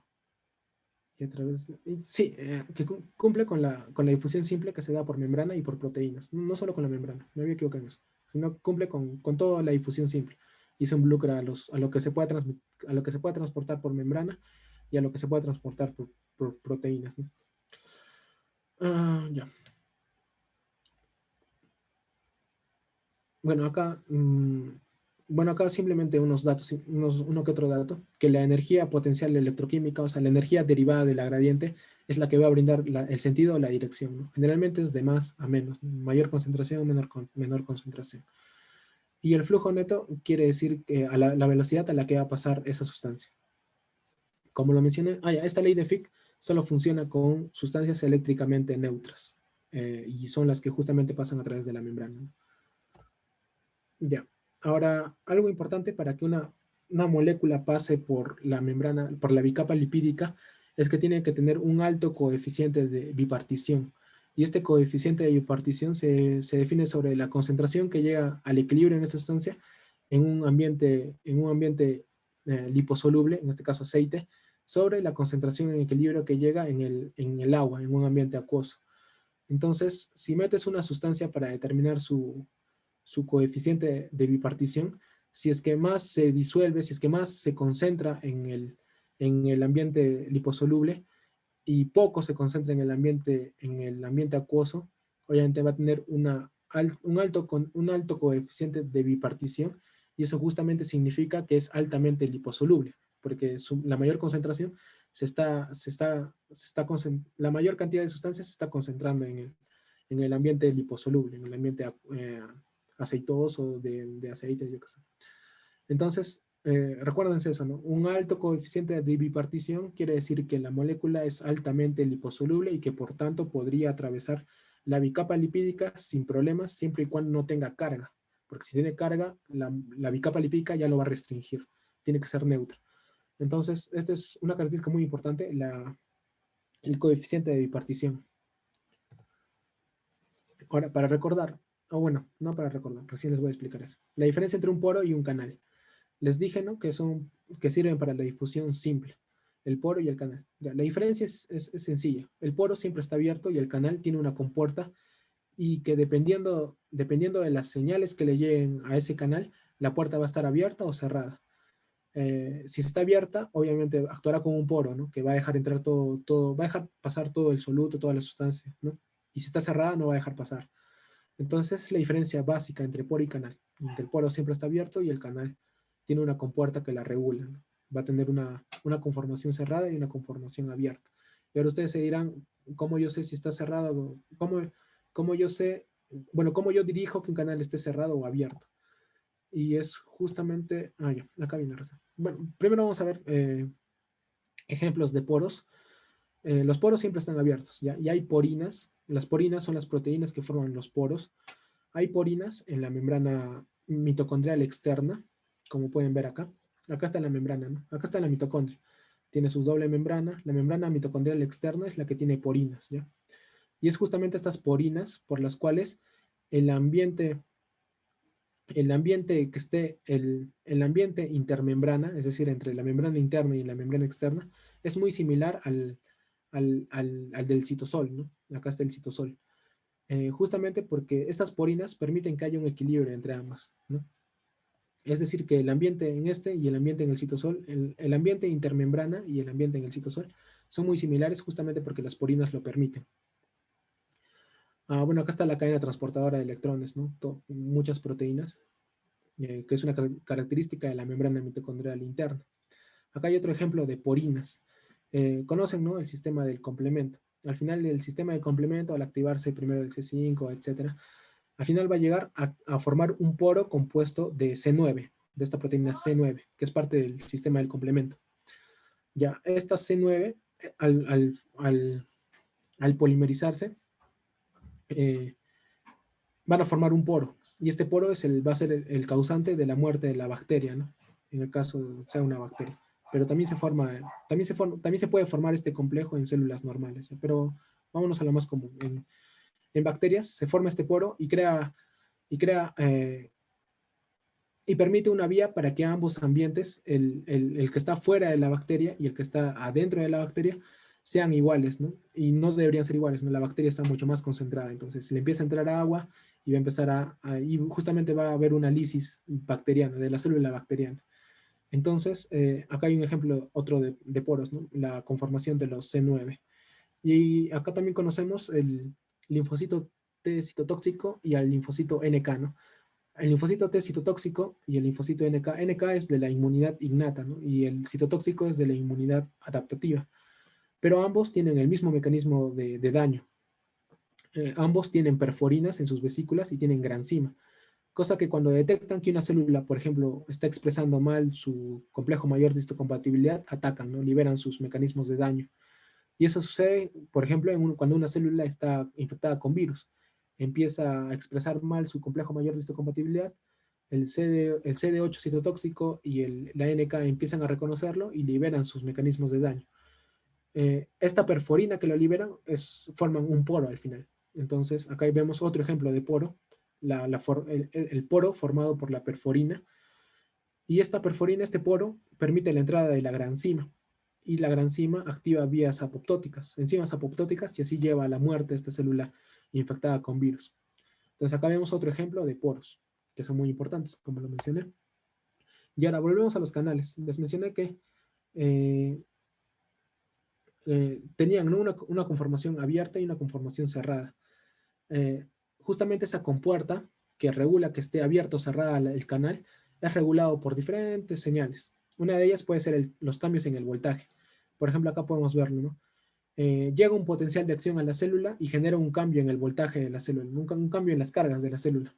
Speaker 1: y a través sí, que cumple con la difusión simple que se da por membrana y por proteínas, no solo con la membrana, me había equivocado en eso, sino cumple con toda la difusión simple y se involucra a lo que se pueda a lo que se pueda transportar por membrana y a lo que se pueda transportar por proteínas, ¿no? Ya. Bueno, acá simplemente unos datos, uno que otro dato, que la energía potencial electroquímica, o sea, la energía derivada de la gradiente, es la que va a brindar el sentido o la dirección, ¿no? Generalmente es de más a menos, ¿no? Mayor concentración o menor concentración. Y el flujo neto quiere decir que a la velocidad a la que va a pasar esa sustancia. Como lo mencioné, esta ley de Fick solo funciona con sustancias eléctricamente neutras, y son las que justamente pasan a través de la membrana, ¿no? Ya. Ahora, algo importante para que una molécula pase por la membrana, por la bicapa lipídica, es que tiene que tener un alto coeficiente de bipartición. Y este coeficiente de bipartición se define sobre la concentración que llega al equilibrio en esa sustancia en un ambiente liposoluble, en este caso aceite, sobre la concentración en equilibrio que llega en el agua, en un ambiente acuoso. Entonces, si metes una sustancia para determinar su coeficiente de bipartición, si es que más se disuelve, si es que más se concentra en el ambiente liposoluble y poco se concentra en el ambiente acuoso, obviamente va a tener un alto coeficiente de bipartición y eso justamente significa que es altamente liposoluble, porque la mayor concentración la mayor cantidad de sustancias se está concentrando en el ambiente liposoluble, en el ambiente aceitoso de aceite, yo qué sé. Entonces, recuérdense eso, ¿no? Un alto coeficiente de bipartición quiere decir que la molécula es altamente liposoluble y que por tanto podría atravesar la bicapa lipídica sin problemas siempre y cuando no tenga carga. Porque si tiene carga, la bicapa lipídica ya lo va a restringir. Tiene que ser neutra. Entonces, esta es una característica muy importante, el coeficiente de bipartición. Ahora, para recordar, o bueno, no para recordar, recién les voy a explicar eso. La diferencia entre un poro y un canal. Les dije, ¿no? Que sirven para la difusión simple, el poro y el canal. La diferencia es sencilla. El poro siempre está abierto y el canal tiene una compuerta y que dependiendo de las señales que le lleguen a ese canal, la puerta va a estar abierta o cerrada. Si está abierta, obviamente actuará como un poro, ¿no? Que va a dejar entrar va a dejar pasar todo el soluto, toda la sustancia, ¿no? y si está cerrada no va a dejar pasar. Entonces es la diferencia básica entre poro y canal, en que el poro siempre está abierto y el canal tiene una compuerta que la regula, ¿no? Va a tener una conformación cerrada y una conformación abierta. Y ahora ustedes se dirán, ¿cómo yo sé si está cerrado? ¿Cómo yo sé, bueno, cómo yo dirijo que un canal esté cerrado o abierto? Y es justamente, ya, acá viene la razón. Bueno, primero vamos a ver ejemplos de poros. Los poros siempre están abiertos, ¿ya? Y hay porinas. Las porinas son las proteínas que forman los poros. Hay porinas en la membrana mitocondrial externa, como pueden ver acá. Acá está la membrana, ¿no? Acá está la mitocondria. Tiene su doble membrana. La membrana mitocondrial externa es la que tiene porinas, ¿ya? Y es justamente estas porinas por las cuales el ambiente que esté, el ambiente intermembrana, es decir, entre la membrana interna y la membrana externa, es muy similar al del citosol, ¿no? Acá está el citosol. Justamente porque estas porinas permiten que haya un equilibrio entre ambas, ¿no? Es decir, que el ambiente en este y el ambiente en el citosol, el ambiente intermembrana y el ambiente en el citosol son muy similares justamente porque las porinas lo permiten. Bueno, acá está la cadena transportadora de electrones, ¿no? Muchas proteínas, que es una característica de la membrana mitocondrial interna. Acá hay otro ejemplo de porinas. Conocen, ¿no? El sistema del complemento. Al final, el sistema de complemento, al activarse primero el C5, etcétera, al final va a llegar a formar un poro compuesto de C9, de esta proteína C9, que es parte del sistema del complemento. Ya, esta C9, al polimerizarse, van a formar un poro. Y este poro va a ser el causante de la muerte de la bacteria, ¿no? En el caso sea una bacteria. Pero también también se puede formar este complejo en células normales, ¿no? Pero vámonos a lo más común. En bacterias se forma este poro y y permite una vía para que ambos ambientes, el que está fuera de la bacteria y el que está adentro de la bacteria, sean iguales, ¿no? Y no deberían ser iguales, ¿no? La bacteria está mucho más concentrada, entonces le empieza a entrar agua y va a empezar y justamente va a haber una lisis bacteriana, de la célula bacteriana. Entonces, acá hay un ejemplo, otro de poros, ¿no? La conformación de los C9. Y acá también conocemos el linfocito T citotóxico y al linfocito NK, ¿no? El linfocito T citotóxico y el linfocito NK. NK es de la inmunidad innata, ¿no? Y el citotóxico es de la inmunidad adaptativa. Pero ambos tienen el mismo mecanismo de daño. Ambos tienen perforinas en sus vesículas y tienen granzima. Cosa que cuando detectan que una célula, por ejemplo, está expresando mal su complejo mayor de histocompatibilidad, atacan, ¿no? Liberan sus mecanismos de daño. Y eso sucede, por ejemplo, cuando una célula está infectada con virus. Empieza a expresar mal su complejo mayor de histocompatibilidad, el CD8 citotóxico y la NK empiezan a reconocerlo y liberan sus mecanismos de daño. Esta perforina que lo liberan forman un poro al final. Entonces, acá vemos otro ejemplo de poro, el poro formado por la perforina. Y esta perforina, este poro, permite la entrada de la granzima. Y la granzima activa vías apoptóticas, enzimas apoptóticas, y así lleva a la muerte de esta célula infectada con virus. Entonces acá vemos otro ejemplo de poros, que son muy importantes, como lo mencioné. Y ahora volvemos a los canales. Les mencioné que tenían, ¿no? una conformación abierta y una conformación cerrada. Justamente esa compuerta que regula que esté abierto o cerrada el canal es regulado por diferentes señales. Una de ellas puede ser los cambios en el voltaje. Por ejemplo, acá podemos verlo, ¿no? Llega un potencial de acción a la célula y genera un cambio en el voltaje de la célula, un cambio en las cargas de la célula.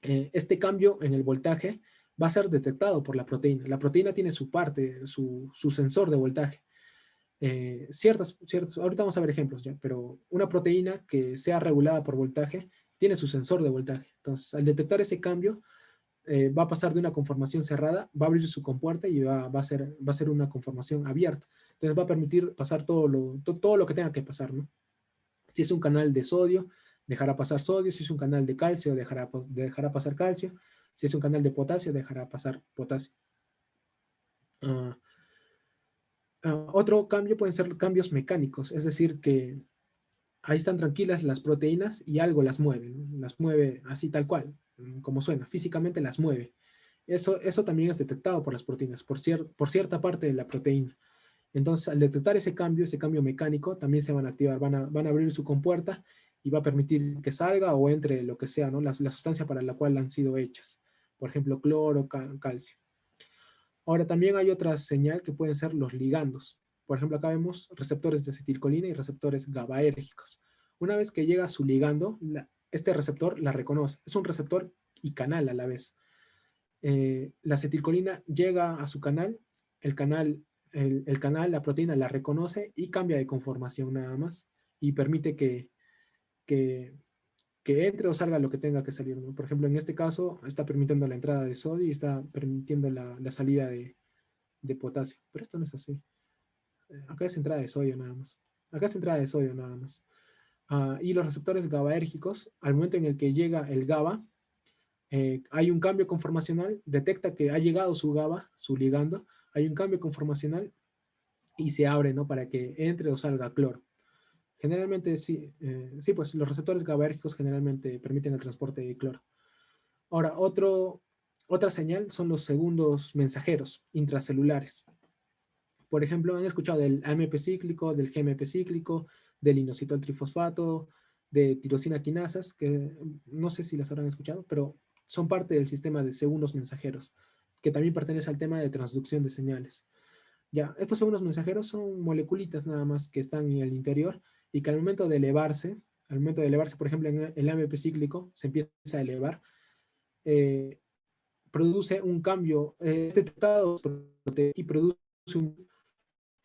Speaker 1: Este cambio en el voltaje va a ser detectado por la proteína. La proteína tiene su parte, su sensor de voltaje. Ahorita vamos a ver ejemplos ya, pero una proteína que sea regulada por voltaje tiene su sensor de voltaje. Entonces, al detectar ese cambio, va a pasar de una conformación cerrada, va a abrir su compuerta y va a ser una conformación abierta. Entonces, va a permitir pasar todo lo que tenga que pasar, ¿no? Si es un canal de sodio, dejará pasar sodio. Si es un canal de calcio, dejará pasar calcio. Si es un canal de potasio, dejará pasar potasio. Otro cambio pueden ser cambios mecánicos, es decir, que ahí están tranquilas las proteínas y algo las mueve, ¿no? Las mueve así tal cual, como suena, físicamente las mueve. Eso también es detectado por las proteínas, por cierta parte de la proteína. Entonces, al detectar ese cambio mecánico, también se van a activar, van a abrir su compuerta y va a permitir que salga o entre lo que sea, ¿no? La sustancia para la cual han sido hechas. Por ejemplo, cloro, calcio. Ahora, también hay otra señal que pueden ser los ligandos. Por ejemplo, acá vemos receptores de acetilcolina y receptores GABAérgicos. Una vez que llega a su ligando, este receptor la reconoce. Es un receptor y canal a la vez. La acetilcolina llega a su canal, el canal, la proteína la reconoce y cambia de conformación nada más y permite que, que entre o salga lo que tenga que salir, ¿no? Por ejemplo, en este caso está permitiendo la entrada de sodio y está permitiendo la salida de potasio, pero esto no es así. Acá es entrada de sodio nada más. Acá es entrada de sodio nada más. Y los receptores GABAérgicos, al momento en el que llega el GABA, hay un cambio conformacional, detecta que ha llegado su GABA, su ligando, hay un cambio conformacional y se abre, ¿no? Para que entre o salga cloro. Generalmente sí, sí, pues los receptores GABAérgicos generalmente permiten el transporte de cloro. Ahora, otra señal son los segundos mensajeros intracelulares. Por ejemplo, han escuchado del AMP cíclico, del GMP cíclico, del inositol trifosfato, de tirosina quinasas, que no sé si las habrán escuchado, pero son parte del sistema de segundos mensajeros, que también pertenece al tema de transducción de señales. Ya, estos segundos mensajeros son moleculitas nada más que están en el interior y que al momento de elevarse, por ejemplo, en el AMP cíclico, se empieza a elevar, eh, produce un cambio, este tratado y produce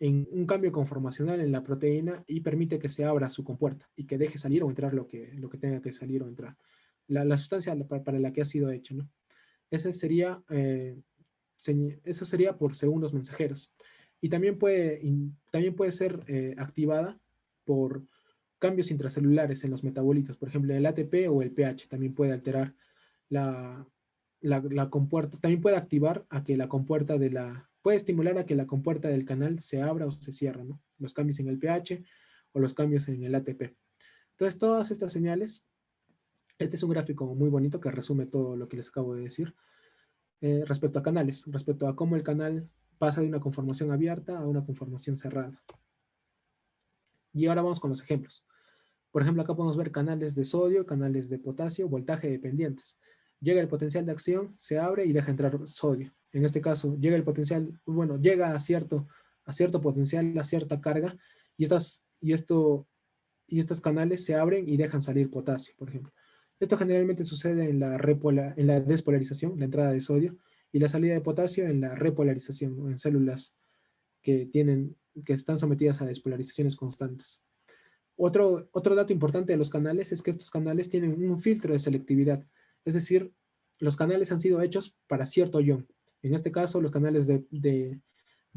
Speaker 1: un cambio conformacional en la proteína y permite que se abra su compuerta y que deje salir o entrar lo que tenga que salir o entrar. La sustancia para la que ha sido hecha, ¿no? Ese sería, eso sería por segundos mensajeros. Y también puede ser activada por cambios intracelulares en los metabolitos. Por ejemplo, el ATP o el pH también puede alterar la, la compuerta, también puede activar a que la compuerta puede estimular a que la compuerta del canal se abra o se cierre, ¿no? Los cambios en el pH o los cambios en el ATP. Entonces, todas estas señales, este es un gráfico muy bonito que resume todo lo que les acabo de decir, respecto a canales, respecto a cómo el canal pasa de una conformación abierta a una conformación cerrada. Y ahora vamos con los ejemplos. Por ejemplo, acá podemos ver canales de sodio, canales de potasio, voltaje dependientes. Llega el potencial de acción, se abre y deja entrar sodio. En este caso, llega el potencial, bueno, llega a cierto potencial, a cierta carga, y estos canales se abren y dejan salir potasio, por ejemplo. Esto generalmente sucede en la despolarización, la entrada de sodio, y la salida de potasio en la repolarización, ¿no? En células que están sometidas a despolarizaciones constantes. Otro dato importante de los canales es que estos canales tienen un filtro de selectividad, es decir, los canales han sido hechos para cierto ion. En este caso, los canales de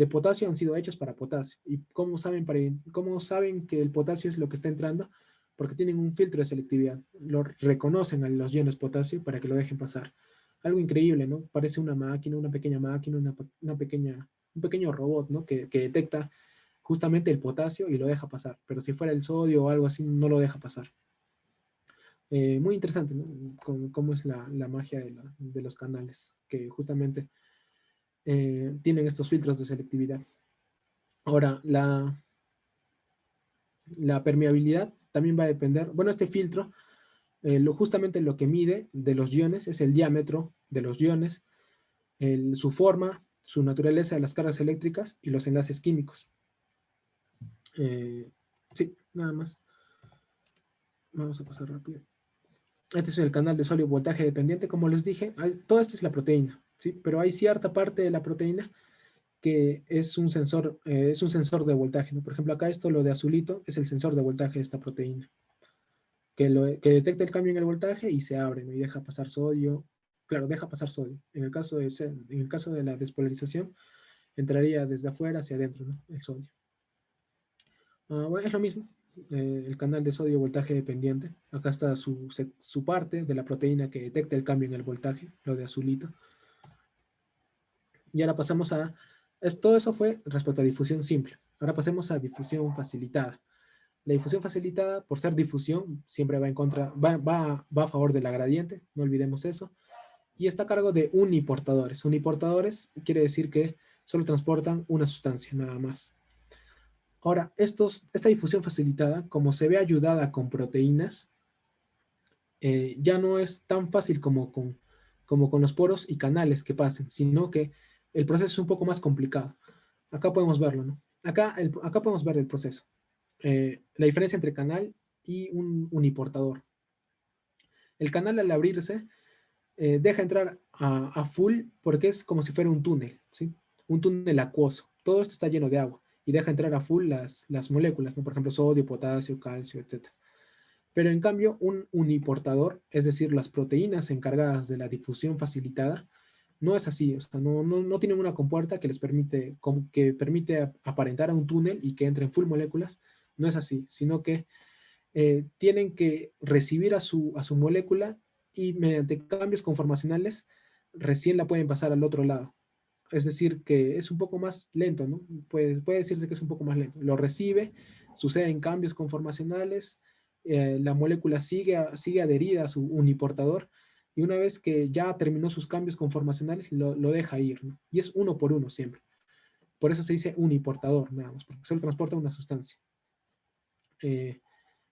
Speaker 1: potasio han sido hechos para potasio. ¿Y cómo saben que el potasio es lo que está entrando? Porque tienen un filtro de selectividad. Lo reconocen a los iones potasio para que lo dejen pasar. Algo increíble, ¿no? Parece una máquina, una pequeña máquina, un pequeño robot, ¿no? Que detecta justamente el potasio y lo deja pasar. Pero si fuera el sodio o algo así, no lo deja pasar. Muy interesante, ¿no? Cómo es la magia de los canales, que justamente tienen estos filtros de selectividad. Ahora, la permeabilidad también va a depender, bueno, este filtro, justamente lo que mide de los iones es el diámetro de los iones, su forma, su naturaleza de las cargas eléctricas y los enlaces químicos. Sí, nada más. Vamos a pasar rápido. Este es el canal de sodio voltaje dependiente, como les dije. Todo esto es la proteína, ¿sí? Pero hay cierta parte de la proteína que es un sensor de voltaje, ¿no? Por ejemplo, acá lo de azulito es el sensor de voltaje de esta proteína, que detecta el cambio en el voltaje y se abre, ¿no? Y deja pasar sodio. Claro, deja pasar sodio. En el caso de la despolarización, entraría desde afuera hacia adentro, ¿no? El sodio. Bueno, es lo mismo. El canal de sodio voltaje dependiente. Acá está su parte de la proteína que detecta el cambio en el voltaje, lo de azulito. Y ahora pasamos todo eso fue respecto a difusión simple. Ahora pasemos a difusión facilitada. La difusión facilitada, por ser difusión, siempre va a favor de la gradiente, no olvidemos eso. Y está a cargo de uniportadores. Uniportadores quiere decir que solo transportan una sustancia, nada más. Ahora, esta difusión facilitada, como se ve ayudada con proteínas, ya no es tan fácil como con los poros y canales que pasen, sino que el proceso es un poco más complicado. Acá podemos verlo, ¿no? Acá podemos ver el proceso. La diferencia entre canal y un uniportador. El canal al abrirse deja entrar a full porque es como si fuera un túnel, ¿sí? Un túnel acuoso. Todo esto está lleno de agua y deja entrar a full las moléculas, ¿no? Por ejemplo, sodio, potasio, calcio, etcétera. Pero en cambio, un uniportador, es decir, las proteínas encargadas de la difusión facilitada, no es así. O sea, no tienen una compuerta que les permite, que permite aparentar a un túnel y que entren full moléculas. No es así, sino que tienen que recibir a su molécula y mediante cambios conformacionales recién la pueden pasar al otro lado. Es decir, que es un poco más lento, ¿no? Puede decirse que es un poco más lento. Lo recibe, suceden cambios conformacionales, la molécula sigue adherida a su uniportador y una vez que ya terminó sus cambios conformacionales, lo deja ir, ¿no? Y es uno por uno siempre. Por eso se dice uniportador, nada más, porque solo transporta una sustancia. Eh,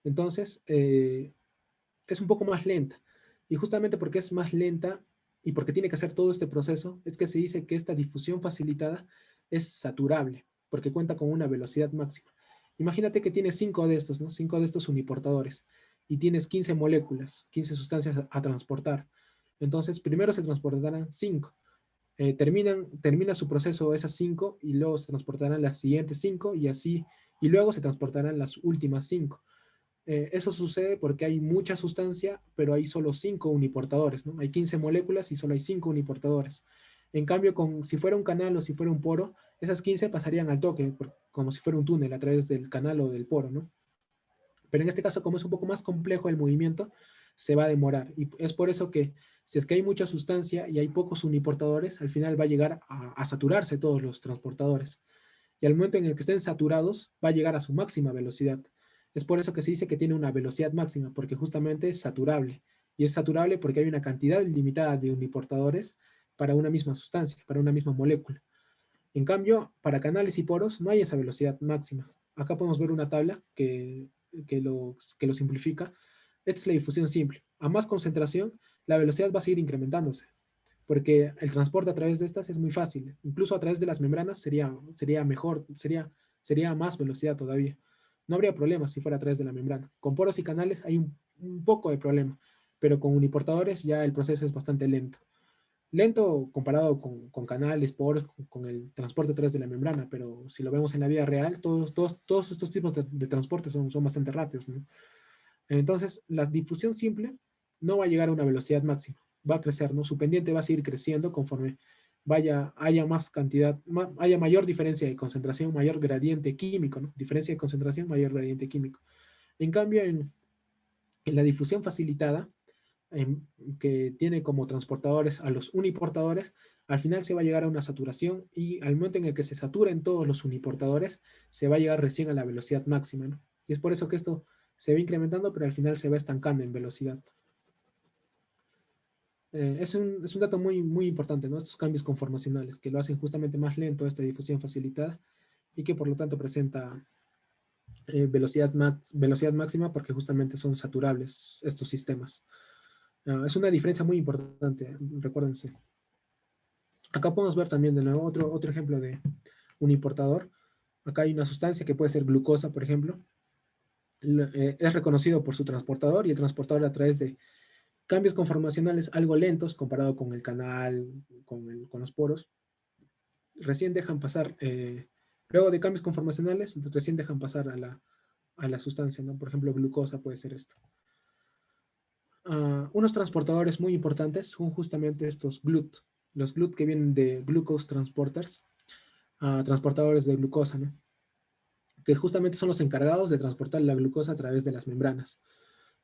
Speaker 1: entonces, es un poco más lenta. Y justamente porque es más lenta y porque tiene que hacer todo este proceso, es que se dice que esta difusión facilitada es saturable, porque cuenta con una velocidad máxima. Imagínate que tienes 5 de estos, ¿no? 5 de estos uniportadores y tienes 15 moléculas, 15 sustancias a transportar. Entonces, primero se transportarán 5. Termina su proceso esas 5 y luego se transportarán las siguientes 5 y así, y luego se transportarán las últimas 5. Eso sucede porque hay mucha sustancia, pero hay solo 5 uniportadores, ¿no? Hay 15 moléculas y solo hay 5 uniportadores. En cambio, si fuera un canal o si fuera un poro, esas 15 pasarían al toque, como si fuera un túnel a través del canal o del poro, ¿no? Pero en este caso, como es un poco más complejo el movimiento, se va a demorar. Y es por eso que si es que hay mucha sustancia y hay pocos uniportadores, al final va a llegar a saturarse todos los transportadores. Y al momento en el que estén saturados, va a llegar a su máxima velocidad. Es por eso que se dice que tiene una velocidad máxima, porque justamente es saturable. Y es saturable porque hay una cantidad limitada de uniportadores para una misma sustancia, para una misma molécula. En cambio, para canales y poros no hay esa velocidad máxima. Acá podemos ver una tabla que lo simplifica. Esta es la difusión simple. A más concentración, la velocidad va a seguir incrementándose, porque el transporte a través de estas es muy fácil. Incluso a través de las membranas sería mejor, sería más velocidad todavía. No habría problema si fuera a través de la membrana. Con poros y canales hay un poco de problema, pero con uniportadores ya el proceso es bastante lento. Lento comparado con canales, poros, con el transporte a través de la membrana, pero si lo vemos en la vida real, todos estos tipos de transporte son bastante rápidos, ¿no? Entonces, la difusión simple no va a llegar a una velocidad máxima, va a crecer, ¿no? Su pendiente va a seguir creciendo conforme haya más cantidad, haya mayor diferencia de concentración, mayor gradiente químico, ¿no? Diferencia de concentración, mayor gradiente químico. En cambio, en la difusión facilitada, que tiene como transportadores a los uniportadores, al final se va a llegar a una saturación y al momento en el que se saturen todos los uniportadores, se va a llegar recién a la velocidad máxima, ¿no? Y es por eso que esto se va incrementando, pero al final se va estancando en velocidad. Es un dato muy importante, ¿no? Estos cambios conformacionales que lo hacen justamente más lento esta difusión facilitada y que por lo tanto presenta velocidad máxima porque justamente son saturables estos sistemas. Es una diferencia muy importante, recuérdense. Acá podemos ver también de nuevo otro ejemplo de un importador. Acá hay una sustancia que puede ser glucosa, por ejemplo. Es reconocido por su transportador y el transportador a través de cambios conformacionales algo lentos comparado con el canal, con los poros, recién dejan pasar, luego de cambios conformacionales, recién dejan pasar a la sustancia, ¿no? Por ejemplo, glucosa puede ser esto. Unos transportadores muy importantes son justamente estos GLUT, los GLUT que vienen de Glucose Transporters, transportadores de glucosa, ¿no? Que justamente son los encargados de transportar la glucosa a través de las membranas.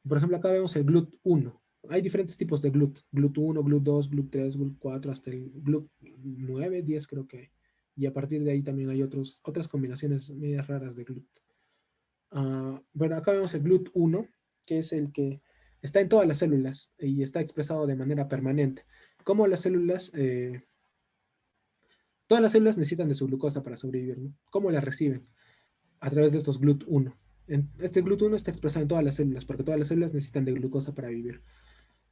Speaker 1: Por ejemplo, acá vemos el GLUT1. Hay diferentes tipos de GLUT. GLUT1, GLUT2, GLUT3, GLUT4, hasta el GLUT9, 10 creo que hay. Y a partir de ahí también hay otras combinaciones medias raras de GLUT. Bueno, acá vemos el GLUT1, que es el que está en todas las células y está expresado de manera permanente. Como todas las células necesitan de su glucosa para sobrevivir, ¿no? ¿Cómo la reciben? A través de estos GLUT1. Este GLUT1 está expresado en todas las células, porque todas las células necesitan de glucosa para vivir.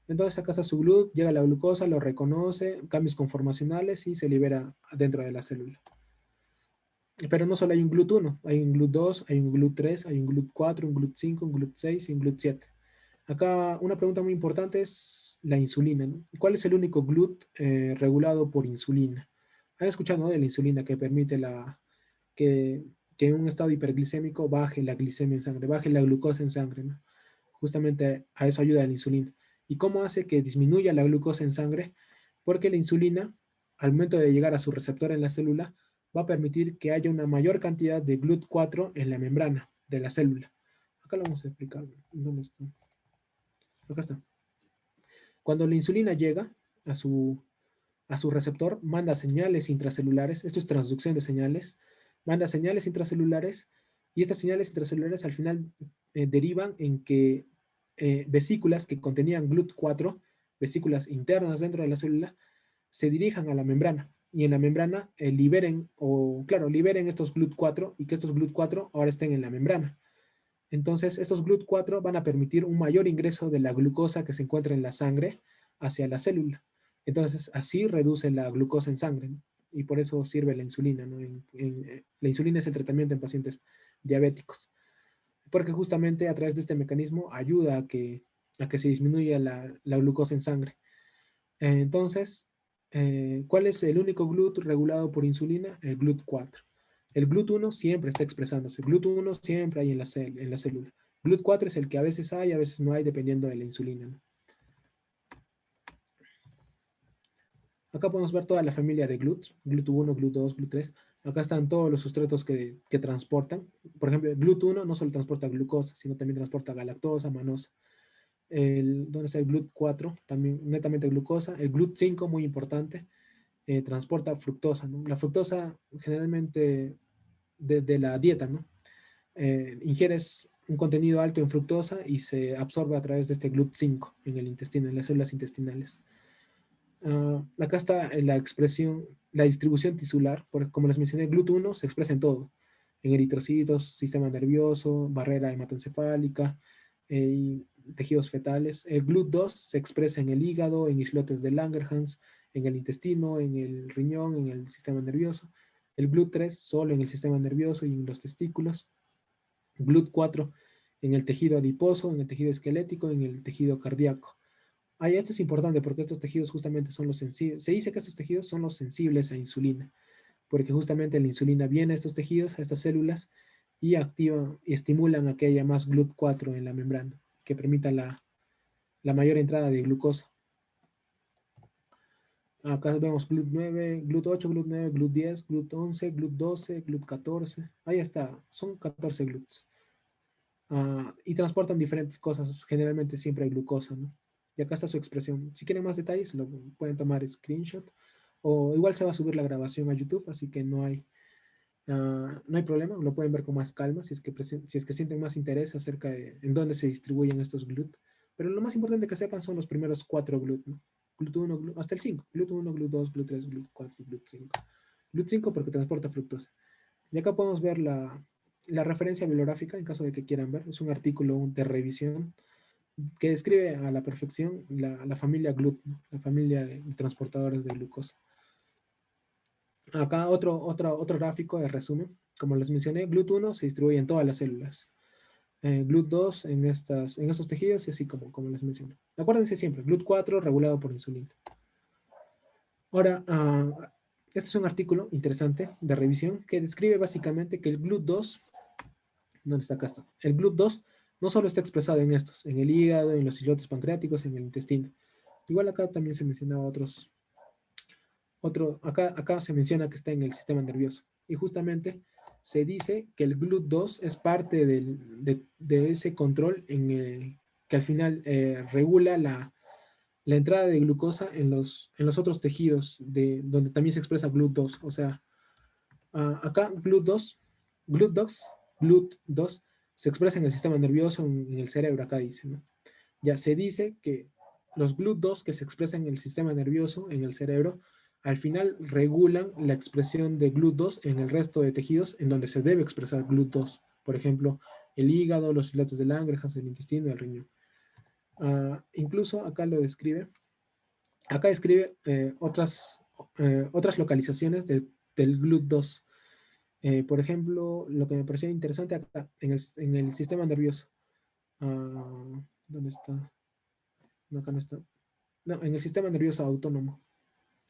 Speaker 1: Entonces acá está su GLUT, llega la glucosa, lo reconoce, cambios conformacionales y se libera dentro de la célula. Pero no solo hay un GLUT1, hay un GLUT2, hay un GLUT3, hay un GLUT4, un GLUT5, un GLUT6 y un GLUT7. Acá una pregunta muy importante es la insulina, ¿no? ¿Cuál es el único GLUT regulado por insulina? ¿Han escuchado, no, de la insulina que permite que, que en un estado hiperglicémico baje la glicemia en sangre, baje la glucosa en sangre, ¿no? Justamente a eso ayuda la insulina. ¿Y cómo hace que disminuya la glucosa en sangre? Porque la insulina, al momento de llegar a su receptor en la célula, va a permitir que haya una mayor cantidad de GLUT4 en la membrana de la célula. Acá lo vamos a explicar. ¿Dónde está? Acá está. Cuando la insulina llega a su receptor, manda señales intracelulares, esto es transducción de señales, manda señales intracelulares y estas señales intracelulares al final derivan en que vesículas que contenían GLUT4, vesículas internas dentro de la célula, se dirijan a la membrana y en la membrana liberen estos GLUT4 y que estos GLUT4 ahora estén en la membrana. Entonces, estos GLUT4 van a permitir un mayor ingreso de la glucosa que se encuentra en la sangre hacia la célula. Entonces, así reduce la glucosa en sangre, ¿no? Y por eso sirve la insulina, ¿no? La insulina es el tratamiento en pacientes diabéticos, porque justamente a través de este mecanismo ayuda a que se disminuya la glucosa en sangre. Entonces, ¿cuál es el único GLUT regulado por insulina? El GLUT4. El GLUT1 siempre está expresándose. El GLUT1 siempre hay en la célula. GLUT4 es el que a veces hay, a veces no hay, dependiendo de la insulina, ¿no? Acá podemos ver toda la familia de GLUTs, GLUT1, GLUT2, GLUT3. Acá están todos los sustratos que transportan. Por ejemplo, el GLUT1 no solo transporta glucosa, sino también transporta galactosa, manosa. ¿Dónde está el GLUT4? También netamente glucosa. El GLUT5, muy importante, transporta fructosa, ¿no? La fructosa generalmente de la dieta, ¿no? Ingieres un contenido alto en fructosa y se absorbe a través de este GLUT5 en el intestino, en las células intestinales. Acá está la expresión, la distribución tisular, porque como les mencioné, GLUT1 se expresa en todo, en eritrocitos, sistema nervioso, barrera hematoencefálica, y tejidos fetales. El GLUT2 se expresa en el hígado, en islotes de Langerhans, en el intestino, en el riñón, en el sistema nervioso. El GLUT3 solo en el sistema nervioso y en los testículos. GLUT4 en el tejido adiposo, en el tejido esquelético, en el tejido cardíaco. Esto es importante porque estos tejidos justamente son los sensibles. Se dice que estos tejidos son los sensibles a insulina, porque justamente la insulina viene a estos tejidos, a estas células, y activa y estimulan a que haya más GLUT4 en la membrana, que permita la mayor entrada de glucosa. Acá vemos GLUT9, GLUT8, GLUT9, GLUT10, GLUT11, GLUT12, GLUT14. Ahí está, son 14 GLUTs. Y transportan diferentes cosas, generalmente siempre hay glucosa, ¿no? Y acá está su expresión. Si quieren más detalles, lo pueden tomar screenshot. O igual se va a subir la grabación a YouTube, así que no hay problema, lo pueden ver con más calma si es que sienten más interés acerca de en dónde se distribuyen estos GLUT. Pero lo más importante que sepan son los primeros 4 GLUT, ¿no? GLUT1, hasta el 5. GLUT1, GLUT2, GLUT3, GLUT4, GLUT5. GLUT5 porque transporta fructosa. Y acá podemos ver la referencia bibliográfica en caso de que quieran ver. Es un artículo de revisión que describe a la perfección la familia GLUT, ¿no? La familia de transportadores de glucosa. Acá otro gráfico de resumen. Como les mencioné, GLUT1 se distribuye en todas las células. GLUT2 en estos tejidos y así como les mencioné. Acuérdense siempre, GLUT4 regulado por insulina. Ahora, este es un artículo interesante de revisión que describe básicamente que el GLUT2, ¿dónde está? Acá está. El GLUT2 no solo está expresado en estos, en el hígado, en los islotes pancreáticos, en el intestino. Igual acá también se mencionaba acá se menciona que está en el sistema nervioso. Y justamente se dice que el GLUT2 es parte de ese control que al final regula la entrada de glucosa en los otros tejidos donde también se expresa GLUT2. O sea, acá GLUT2 se expresa en el sistema nervioso, en el cerebro, acá dice, ¿no? Ya se dice que los GLUT2 que se expresan en el sistema nervioso, en el cerebro, al final regulan la expresión de GLUT2 en el resto de tejidos en donde se debe expresar GLUT2. Por ejemplo, el hígado, los isletos del páncreas, el intestino y el riñón. Incluso acá lo describe. Acá describe otras localizaciones del GLUT2. Por ejemplo, lo que me pareció interesante acá, en el sistema nervioso. ¿Dónde está? No, acá no está. No, en el sistema nervioso autónomo.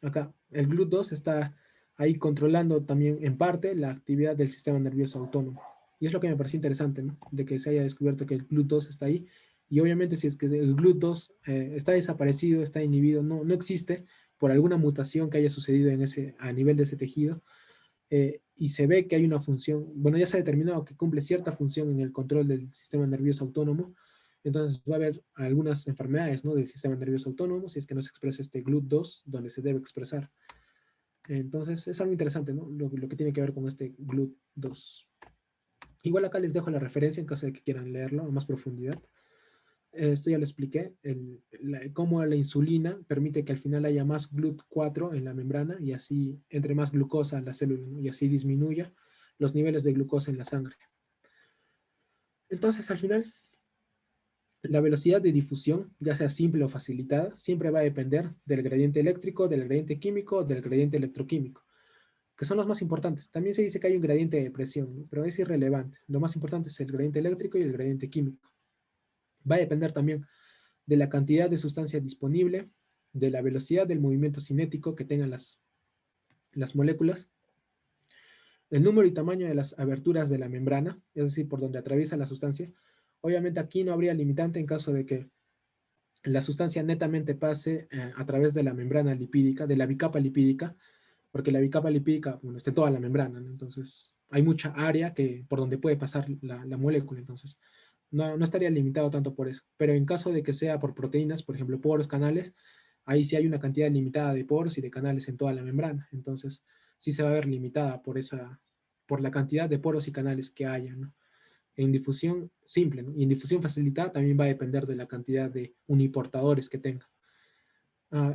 Speaker 1: Acá, el GLUT2 está ahí controlando también en parte la actividad del sistema nervioso autónomo. Y es lo que me pareció interesante, ¿no? De que se haya descubierto que el GLUT2 está ahí. Y obviamente si es que el GLUT2 está desaparecido, está inhibido, no existe por alguna mutación que haya sucedido a nivel de ese tejido, y se ve que hay una función, bueno, ya se ha determinado que cumple cierta función en el control del sistema nervioso autónomo, entonces va a haber algunas enfermedades, ¿no?, del sistema nervioso autónomo, si es que no se expresa este GLUT2 donde se debe expresar. Entonces es algo interesante, ¿no?, lo que tiene que ver con este GLUT2. Igual acá les dejo la referencia en caso de que quieran leerlo a más profundidad. Esto ya lo expliqué, cómo la insulina permite que al final haya más GLUT4 en la membrana y así entre más glucosa en la célula, ¿no?, y así disminuya los niveles de glucosa en la sangre. Entonces, al final, la velocidad de difusión, ya sea simple o facilitada, siempre va a depender del gradiente eléctrico, del gradiente químico, del gradiente electroquímico, que son los más importantes. También se dice que hay un gradiente de presión, ¿no?, pero es irrelevante. Lo más importante es el gradiente eléctrico y el gradiente químico. Va a depender también de la cantidad de sustancia disponible, de la velocidad del movimiento cinético que tengan las moléculas, el número y tamaño de las aberturas de la membrana, es decir, por donde atraviesa la sustancia. Obviamente aquí no habría limitante en caso de que la sustancia netamente pase a través de la membrana lipídica, de la bicapa lipídica, porque la bicapa lipídica, bueno, está en toda la membrana, ¿no? Entonces hay mucha área por donde puede pasar la molécula, entonces no estaría limitado tanto por eso. Pero en caso de que sea por proteínas, por ejemplo, poros, canales, ahí sí hay una cantidad limitada de poros y de canales en toda la membrana. Entonces sí se va a ver limitada por la cantidad de poros y canales que haya, ¿no? En difusión simple, ¿no? Y en difusión facilitada también va a depender de la cantidad de uniportadores que tenga.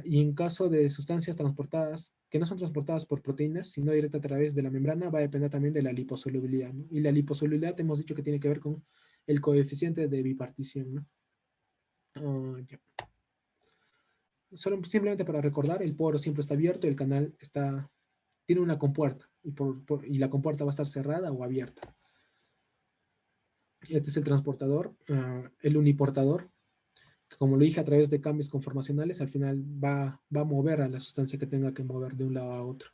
Speaker 1: Y en caso de sustancias transportadas, que no son transportadas por proteínas, sino directa a través de la membrana, va a depender también de la liposolubilidad, ¿no? Y la liposolubilidad hemos dicho que tiene que ver con el coeficiente de bipartición, ¿no? Ya. Simplemente para recordar, el poro siempre está abierto y el canal tiene una compuerta y la compuerta va a estar cerrada o abierta. Este es el transportador. El uniportador, que como lo dije, a través de cambios conformacionales, al final va a mover a la sustancia que tenga que mover de un lado a otro.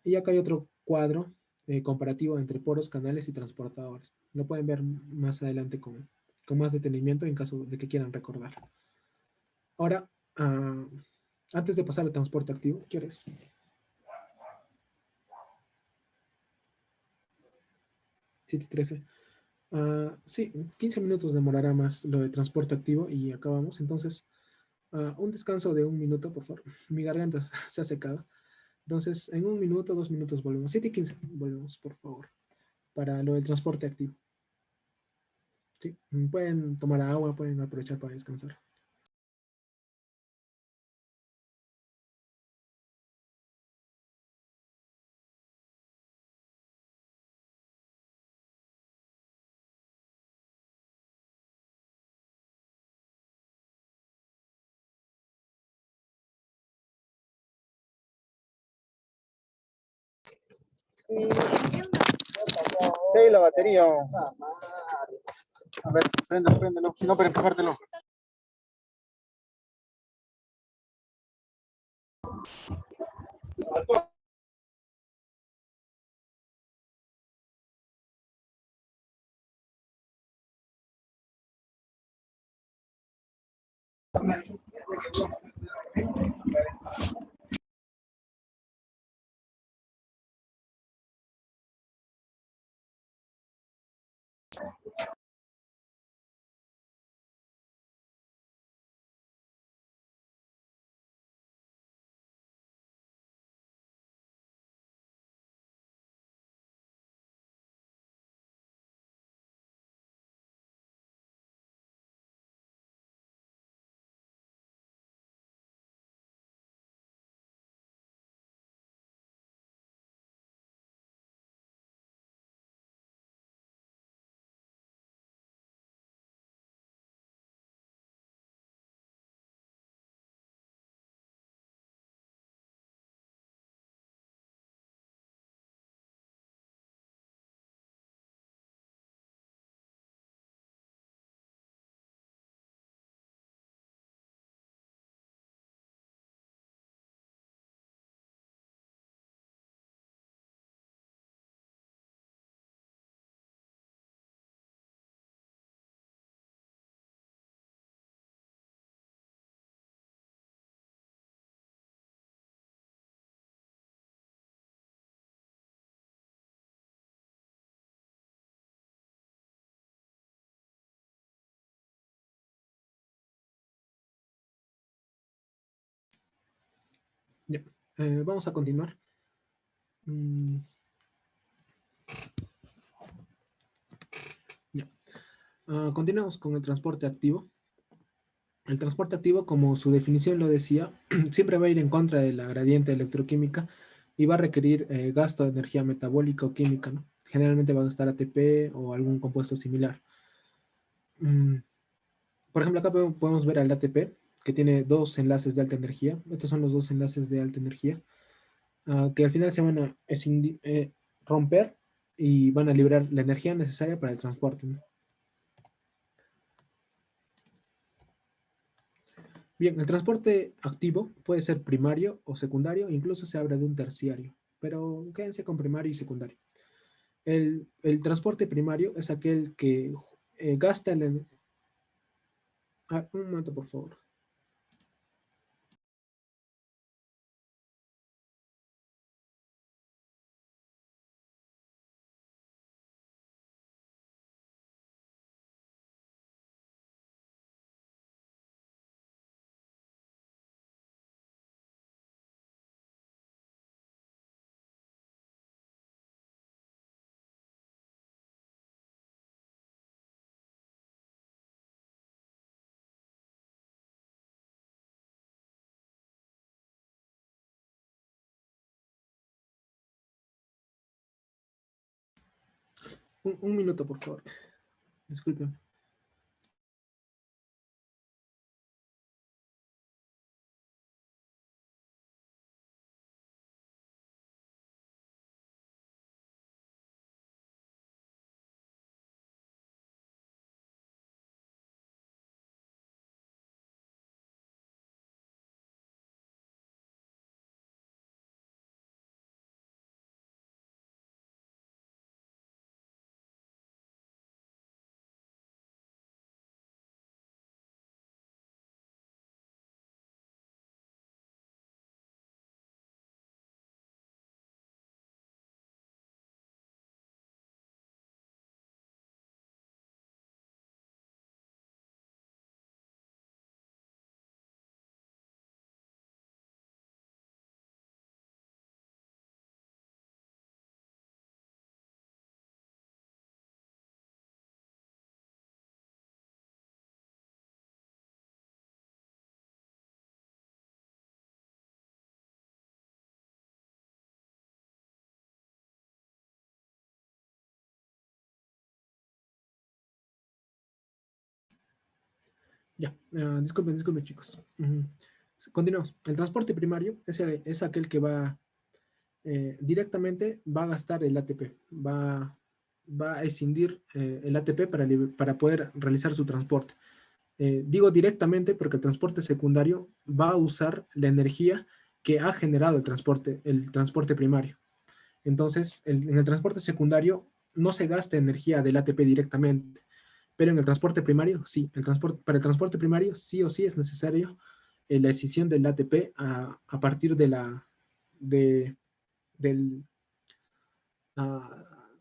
Speaker 1: Y acá hay otro cuadro comparativo entre poros, canales y transportadores. Lo pueden ver más adelante con más detenimiento en caso de que quieran recordar. Ahora, antes de pasar al transporte activo, ¿quieres? Sí, 13. Sí, 15 minutos demorará más lo de transporte activo y acabamos. Entonces, un descanso de 1 minuto, por favor. Mi garganta se ha secado. Entonces, en 1 minuto, 2 minutos volvemos. 7:15 volvemos, por favor, para lo del transporte activo. Sí, pueden tomar agua, pueden aprovechar para descansar.
Speaker 3: Sí, la batería. A ver, préndelo. Si no, para empujártelo.
Speaker 1: Ya, vamos a continuar. Mm, ya. Continuamos con el transporte activo. El transporte activo, como su definición lo decía, siempre va a ir en contra de la gradiente electroquímica y va a requerir gasto de energía metabólica o química, ¿no? Generalmente va a gastar ATP o algún compuesto similar. Mm, por ejemplo, acá podemos ver al ATP, que tiene dos enlaces de alta energía. Estos son los dos enlaces de alta energía, que al final se van a romper y van a liberar la energía necesaria para el transporte, ¿no? Bien, el transporte activo puede ser primario o secundario, incluso se habla de un terciario, pero quédense con primario y secundario. El transporte primario es aquel que gasta el... un momento, por favor. Un minuto, por favor. Disculpen. Ya, disculpen, chicos. Continuamos. El transporte primario es aquel que va directamente, va a gastar el ATP, va a escindir el ATP para poder realizar su transporte. Digo directamente porque el transporte secundario va a usar la energía que ha generado el transporte primario. Entonces, en el transporte secundario no se gasta energía del ATP directamente, pero en el transporte primario sí. Para el transporte primario sí o sí es necesario la escisión del ATP a partir de, del,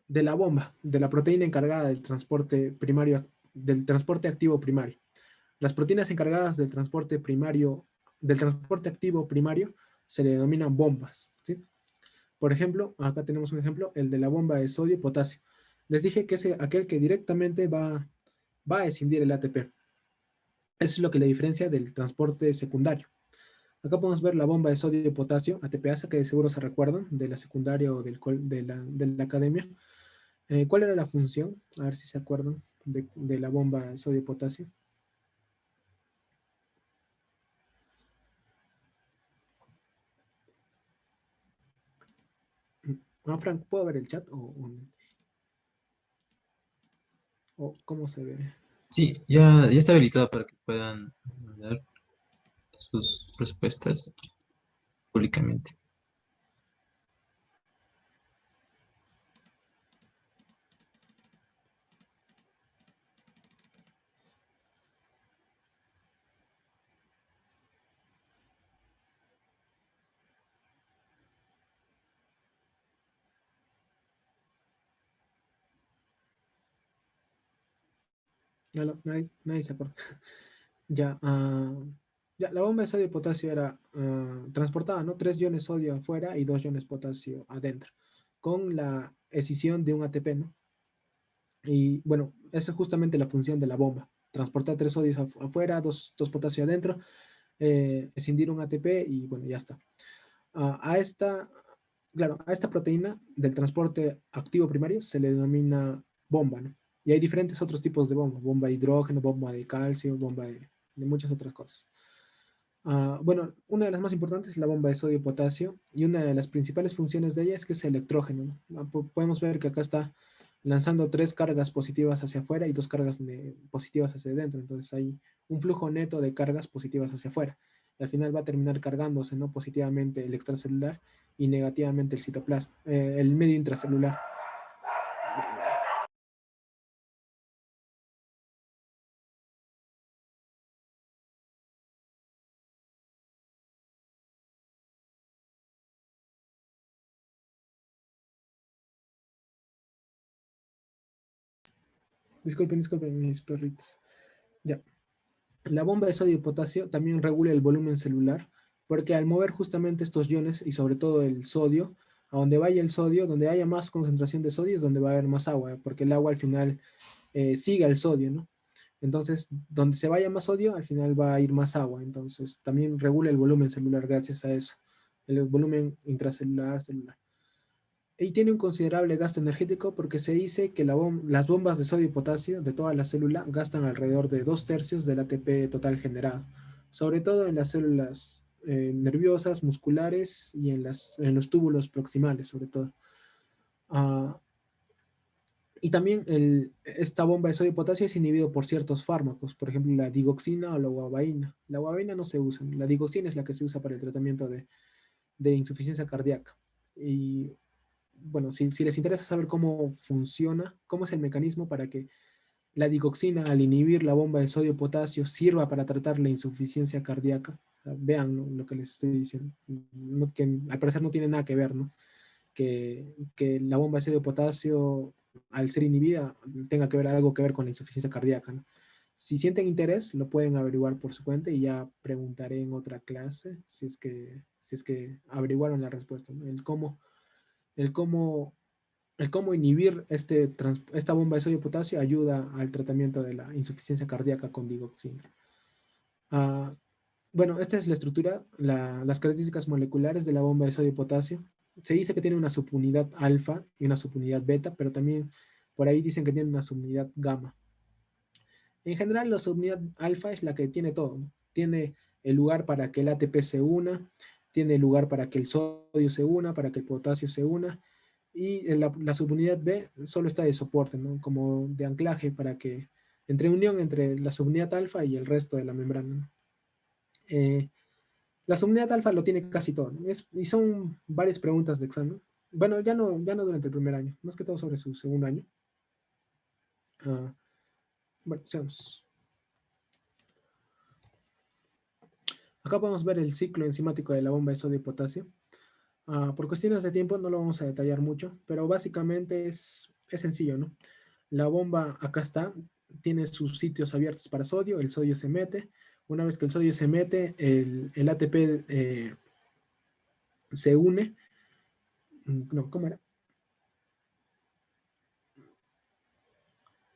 Speaker 1: de la bomba, de la proteína encargada del transporte primario, del transporte activo primario. Las proteínas encargadas del transporte activo primario, se le denominan bombas, ¿sí? Por ejemplo, acá tenemos un ejemplo, el de la bomba de sodio y potasio. Les dije que es aquel que directamente va a escindir el ATP. Eso es lo que le diferencia del transporte secundario. Acá podemos ver la bomba de sodio y potasio, ATPasa, que de seguro se recuerdan de la secundaria o de la academia. ¿Cuál era la función? A ver si se acuerdan de la bomba de sodio y potasio. Frank, ¿puedo ver el chat o cómo se ve?
Speaker 2: Sí, ya está habilitado para que puedan mandar sus respuestas públicamente.
Speaker 1: Nadie se acuerda. Ya, Ya, la bomba de sodio y potasio era transportada, ¿no? 3 iones sodio afuera y 2 iones potasio adentro, con la escisión de un ATP, ¿no? Y bueno, esa es justamente la función de la bomba. Transportar 3 sodios afuera, dos potasio adentro, escindir un ATP y bueno, ya está. A esta, claro, a esta proteína del transporte activo primario se le denomina bomba, ¿no? Y hay diferentes otros tipos de bomba, bomba de hidrógeno, bomba de calcio, bomba de muchas otras cosas. Bueno, una de las más importantes es la bomba de sodio y potasio, y una de las principales funciones de ella es que es electrógeno, ¿no? Podemos ver que acá está lanzando 3 cargas positivas hacia afuera y 2 cargas positivas hacia adentro, entonces hay un flujo neto de cargas positivas hacia afuera. Y al final va a terminar cargándose, ¿no? Positivamente el extracelular y negativamente el citoplasma, el medio intracelular. Disculpen mis perritos. Ya. La bomba de sodio y potasio también regula el volumen celular, porque al mover justamente estos iones y sobre todo el sodio, a donde vaya el sodio, donde haya más concentración de sodio es donde va a haber más agua, porque el agua al final sigue al sodio, ¿no? Entonces, donde se vaya más sodio, al final va a ir más agua. Entonces, también regula el volumen celular gracias a eso, el volumen intracelular, celular. Y tiene un considerable gasto energético porque se dice que las bombas de sodio y potasio de toda la célula gastan alrededor de 2/3 del ATP total generado, sobre todo en las células nerviosas, musculares y en los túbulos proximales, sobre todo. Ah, y también esta bomba de sodio y potasio es inhibido por ciertos fármacos, por ejemplo la digoxina o la guabaína. La guabaína no se usa, la digoxina es la que se usa para el tratamiento de insuficiencia cardíaca. Y bueno, si les interesa saber cómo funciona, cómo es el mecanismo para que la digoxina, al inhibir la bomba de sodio-potasio, sirva para tratar la insuficiencia cardíaca, vean, ¿no?, lo que les estoy diciendo, no, que al parecer no tiene nada que ver, ¿no? Que la bomba de sodio-potasio, al ser inhibida, tenga que ver algo que ver con la insuficiencia cardíaca, ¿no? Si sienten interés, lo pueden averiguar por su cuenta y ya preguntaré en otra clase si es que averiguaron la respuesta, ¿no? el cómo, el cómo inhibir esta bomba de sodio potasio ayuda al tratamiento de la insuficiencia cardíaca con digoxina. Bueno, esta es la estructura, las características moleculares de la bomba de sodio potasio. Se dice que tiene una subunidad alfa y una subunidad beta, pero también por ahí dicen que tiene una subunidad gamma. En general, la subunidad alfa es la que tiene todo, ¿no? Tiene el lugar para que el ATP se una, tiene el lugar para que el sodio se una, para que el potasio se una, y la subunidad B solo está de soporte, ¿no? Como de anclaje para que entre unión entre la subunidad alfa y el resto de la membrana, ¿no? La subunidad alfa lo tiene casi todo, ¿no? Y son varias preguntas de examen. Bueno, ya no durante el primer año, más que todo sobre su segundo año. Bueno, seamos. Acá podemos ver el ciclo enzimático de la bomba de sodio y potasio. Por cuestiones de tiempo no lo vamos a detallar mucho, pero básicamente es sencillo, ¿no? La bomba acá está, tiene sus sitios abiertos para sodio, el sodio se mete. Una vez que el sodio se mete, el ATP se une. No, ¿cómo era?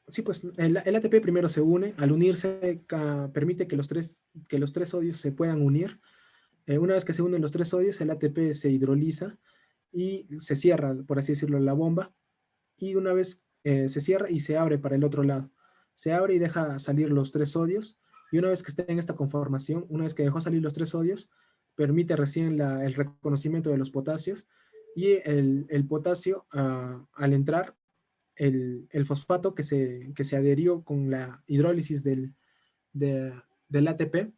Speaker 1: Sí, pues el ATP primero se une. Al unirse, permite que los tres sodios se puedan unir. Una vez que se unen los 3 sodios, el ATP se hidroliza y se cierra, por así decirlo, la bomba. Y una vez se cierra y se abre para el otro lado. Se abre y deja salir los 3 sodios. Y una vez que esté en esta conformación, una vez que dejó salir los 3 sodios, permite recién el reconocimiento de los potasios. Y el potasio, al entrar, el fosfato que se adherió con la hidrólisis del ATP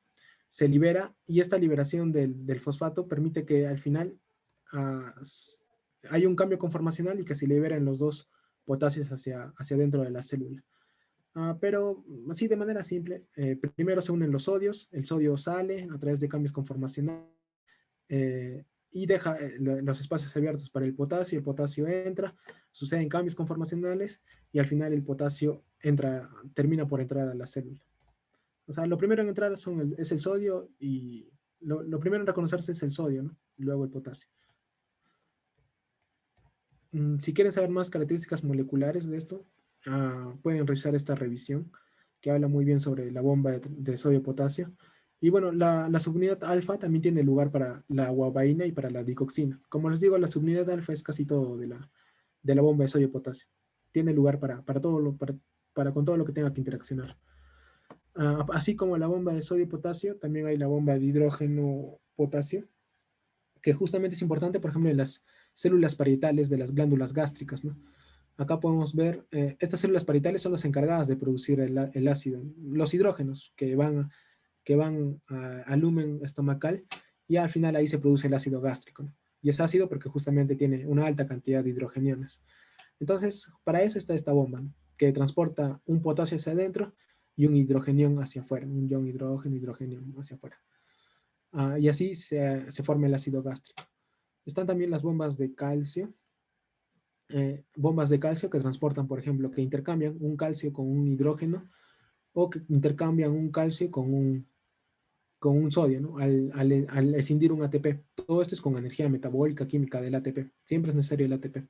Speaker 1: se libera, y esta liberación del fosfato permite que al final uh, hay un cambio conformacional y que se liberen los dos potasios hacia dentro de la célula. Pero así de manera simple, primero se unen los sodios, el sodio sale a través de cambios conformacionales y deja los espacios abiertos para el potasio entra, suceden cambios conformacionales y al final el potasio termina por entrar a la célula. O sea, lo primero en entrar es el sodio y lo primero en reconocerse es el sodio, ¿no? Y luego el potasio. Si quieren saber más características moleculares de esto, pueden revisar esta revisión que habla muy bien sobre la bomba de sodio-potasio. Y bueno, la subunidad alfa también tiene lugar para la guabaína y para la dicoxina. Como les digo, la subunidad alfa es casi todo de la bomba de sodio-potasio. Tiene lugar para todo con todo lo que tenga que interaccionar. Así como la bomba de sodio-potasio, también hay la bomba de hidrógeno-potasio, que justamente es importante, por ejemplo, en las células parietales de las glándulas gástricas, ¿no? Acá podemos ver, estas células parietales son las encargadas de producir el ácido, los hidrógenos que van al lumen estomacal y al final ahí se produce el ácido gástrico, ¿no? Y es ácido porque justamente tiene una alta cantidad de hidrogeniones. Entonces, para eso está esta bomba, ¿no? Que transporta un potasio hacia adentro y un hidrogenión hacia afuera, un ion hidrógeno, hidrogenión hacia afuera. Y así se forma el ácido gástrico. Están también las bombas de calcio que transportan, por ejemplo, que intercambian un calcio con un hidrógeno o que intercambian un calcio con un sodio, ¿no? Al escindir un ATP. Todo esto es con energía metabólica química del ATP. Siempre es necesario el ATP.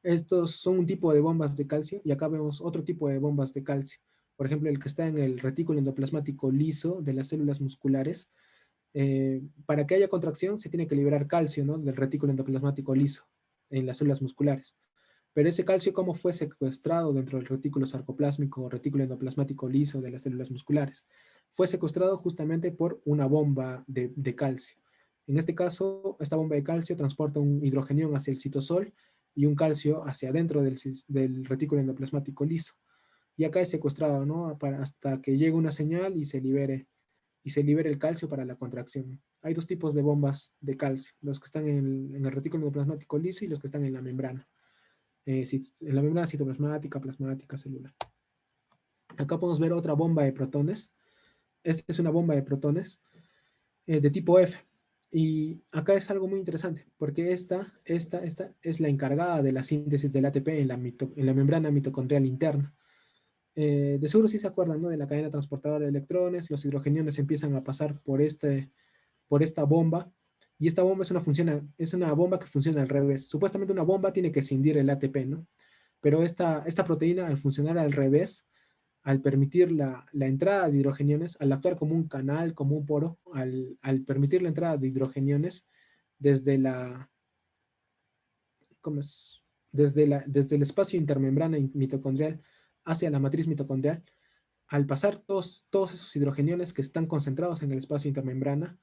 Speaker 1: Estos son un tipo de bombas de calcio y acá vemos otro tipo de bombas de calcio. Por ejemplo, el que está en el retículo endoplasmático liso de las células musculares. Para que haya contracción se tiene que liberar calcio, ¿no? Del retículo endoplasmático liso en las células musculares. Pero ese calcio, ¿cómo fue secuestrado dentro del retículo sarcoplásmico o retículo endoplasmático liso de las células musculares? Fue secuestrado justamente por una bomba de calcio. En este caso, esta bomba de calcio transporta un hidrogenión hacia el citosol y un calcio hacia adentro del retículo endoplasmático liso. Y acá es secuestrado, ¿no? Hasta que llegue una señal y se libere el calcio para la contracción. Hay dos tipos de bombas de calcio, los que están en el retículo endoplasmático liso y los que están en la membrana. En la membrana citoplasmática, plasmática, celular. Acá podemos ver otra bomba de protones. Esta es una bomba de protones de tipo F. Y acá es algo muy interesante, porque esta es la encargada de la síntesis del ATP en la membrana mitocondrial interna. De seguro sí se acuerdan, ¿no? De la cadena transportadora de electrones, los hidrogeniones empiezan a pasar por esta bomba, y esta bomba es una bomba que funciona al revés. Supuestamente una bomba tiene que escindir el ATP, ¿no? Pero esta proteína, al funcionar al revés, al permitir la entrada de hidrogeniones, al actuar como un canal, como un poro, al permitir la entrada de hidrogeniones desde desde el espacio intermembrana mitocondrial hacia la matriz mitocondrial, al pasar todos esos hidrogeniones que están concentrados en el espacio intermembrana,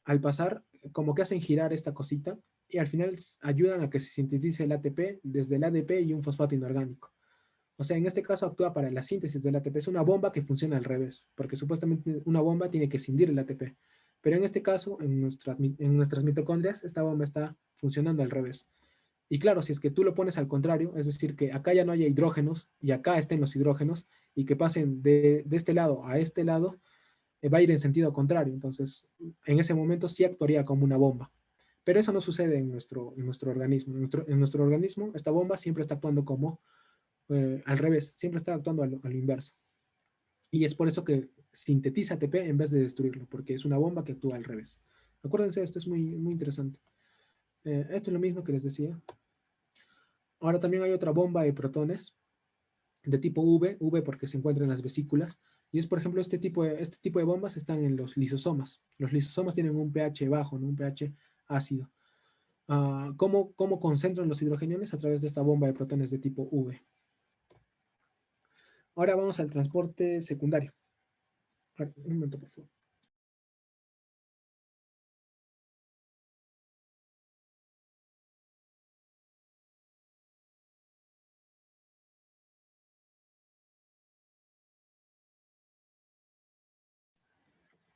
Speaker 1: al pasar, como que hacen girar esta cosita y al final ayudan a que se sintetice el ATP desde el ADP y un fosfato inorgánico. O sea, en este caso actúa para la síntesis del ATP. Es una bomba que funciona al revés, porque supuestamente una bomba tiene que escindir el ATP. Pero en este caso, en nuestras mitocondrias, esta bomba está funcionando al revés. Y claro, si es que tú lo pones al contrario, es decir, que acá ya no haya hidrógenos y acá estén los hidrógenos y que pasen de este lado a este lado, va a ir en sentido contrario. Entonces, en ese momento sí actuaría como una bomba. Pero eso no sucede en nuestro organismo. En nuestro organismo, esta bomba siempre está actuando como al revés, siempre está actuando a lo inverso. Y es por eso que sintetiza ATP en vez de destruirlo, porque es una bomba que actúa al revés. Acuérdense, esto es muy, muy interesante. Esto es lo mismo que les decía. Ahora también hay otra bomba de protones de tipo V porque se encuentra en las vesículas, y es, por ejemplo, este tipo de bombas están en los lisosomas. Los lisosomas tienen un pH bajo, ¿no? Un pH ácido. ¿Cómo concentran los hidrogeniones? A través de esta bomba de protones de tipo V. Ahora vamos al transporte secundario. Un momento, por favor.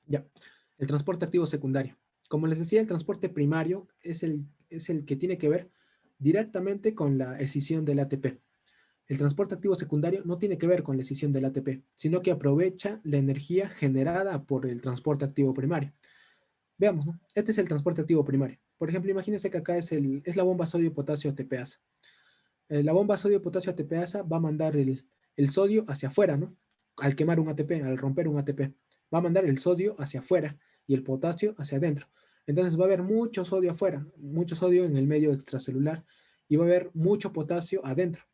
Speaker 1: Ya, el transporte activo secundario. Como les decía, el transporte primario es el que tiene que ver directamente con la escisión del ATP. El transporte activo secundario no tiene que ver con la escisión del ATP, sino que aprovecha la energía generada por el transporte activo primario. Veamos, ¿no? Este es el transporte activo primario. Por ejemplo, imagínense que acá es la bomba sodio-potasio ATPasa. La bomba sodio-potasio ATPasa va a mandar el sodio hacia afuera, ¿no? al quemar un ATP, al romper un ATP, va a mandar el sodio hacia afuera y el potasio hacia adentro. Entonces va a haber mucho sodio afuera, mucho sodio en el medio extracelular y va a haber mucho potasio adentro.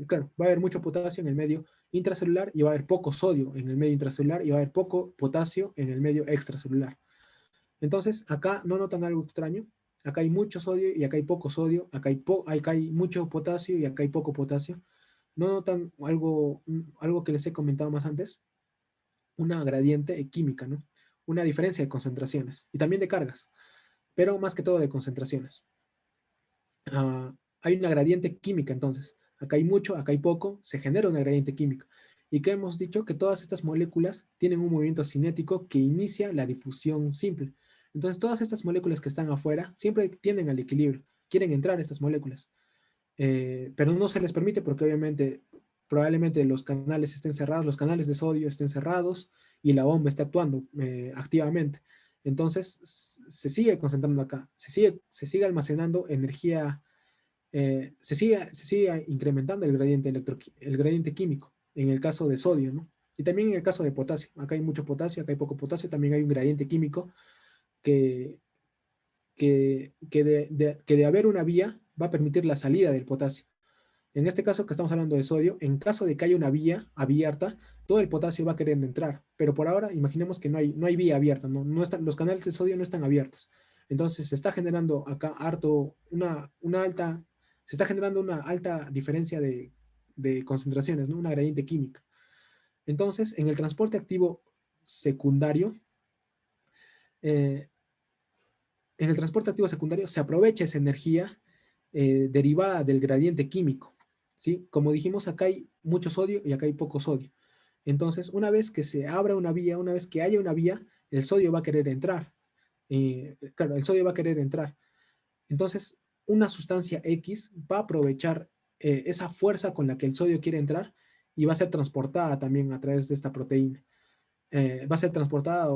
Speaker 1: Claro, va a haber mucho potasio en el medio intracelular y va a haber poco sodio en el medio intracelular y va a haber poco potasio en el medio extracelular. Entonces, acá no notan algo extraño. Acá hay mucho sodio y acá hay poco sodio. Acá hay mucho potasio y acá hay poco potasio. ¿No notan algo que les he comentado más antes? Una gradiente química, ¿no? Una diferencia de concentraciones y también de cargas, pero más que todo de concentraciones. Hay una gradiente química entonces. Acá hay mucho, acá hay poco, se genera una gradiente química. ¿Y qué hemos dicho? Que todas estas moléculas tienen un movimiento cinético que inicia la difusión simple. Entonces todas estas moléculas que están afuera siempre tienden al equilibrio, quieren entrar estas moléculas, pero no se les permite porque obviamente probablemente los canales estén cerrados, los canales de sodio estén cerrados y la bomba está actuando activamente. Entonces se sigue concentrando acá, se sigue almacenando energía, se sigue incrementando el gradiente químico en el caso de sodio, ¿no? Y también en el caso de potasio. Acá hay mucho potasio, acá hay poco potasio, también hay un gradiente químico que, que de haber una vía va a permitir la salida del potasio. En este caso que estamos hablando de sodio, en caso de que haya una vía abierta, todo el potasio va a querer entrar. Pero por ahora, imaginemos que no hay vía abierta, no están, los canales de sodio no están abiertos. Entonces se está generando acá se está generando una alta diferencia de concentraciones, ¿no? Una gradiente química. Entonces, en el transporte activo secundario, eh, se aprovecha esa energía derivada del gradiente químico, ¿sí? Como dijimos, acá hay mucho sodio y acá hay poco sodio. Entonces, una vez que se abra una vía, una vez que haya una vía, el sodio va a querer entrar. Claro, el sodio va a querer entrar. Entonces, una sustancia X va a aprovechar esa fuerza con la que el sodio quiere entrar y va a ser transportada también a través de esta proteína. Va a ser transportada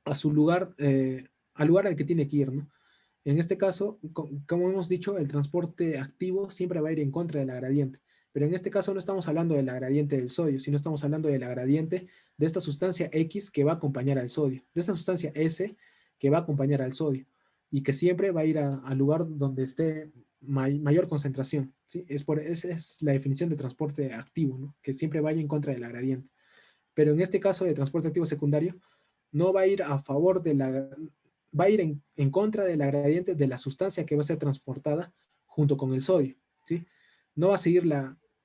Speaker 1: a su lugar, al lugar al que tiene que ir, ¿no? En este caso, como hemos dicho, el transporte activo siempre va a ir en contra de la gradiente. Pero en este caso no estamos hablando de la gradiente del sodio, sino estamos hablando de la gradiente de esta sustancia X que va a acompañar al sodio, de esta sustancia S que va a acompañar al sodio y que siempre va a ir al lugar donde esté mayor concentración, ¿sí? Esa es la definición de transporte activo, ¿no? Que siempre vaya en contra de la gradiente. Pero en este caso de transporte activo secundario, no va a ir a favor de va a ir en contra de la gradiente de la sustancia que va a ser transportada junto con el sodio, ¿sí? No va a seguir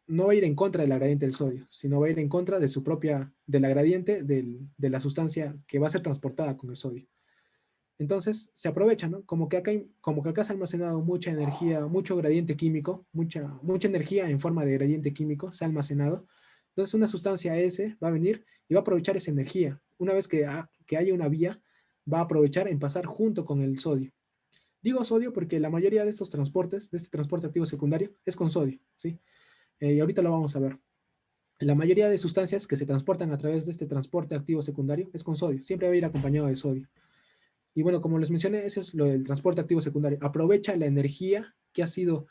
Speaker 1: no va a ir en contra de la gradiente del sodio, sino va a ir en contra de de la gradiente de la sustancia que va a ser transportada con el sodio. Entonces se aprovecha, ¿no? Como que acá se ha almacenado mucha energía, mucho gradiente químico, mucha energía en forma de gradiente químico se ha almacenado. Entonces una sustancia S va a venir y va a aprovechar esa energía. Una vez que haya una vía, va a aprovechar en pasar junto con el sodio. Digo sodio porque la mayoría de estos transportes, de este transporte activo secundario, es con sodio, ¿sí? Y ahorita lo vamos a ver. La mayoría de sustancias que se transportan a través de este transporte activo secundario es con sodio. Siempre va a ir acompañado de sodio. Y bueno, como les mencioné, eso es lo del transporte activo secundario. Aprovecha la energía que ha sido,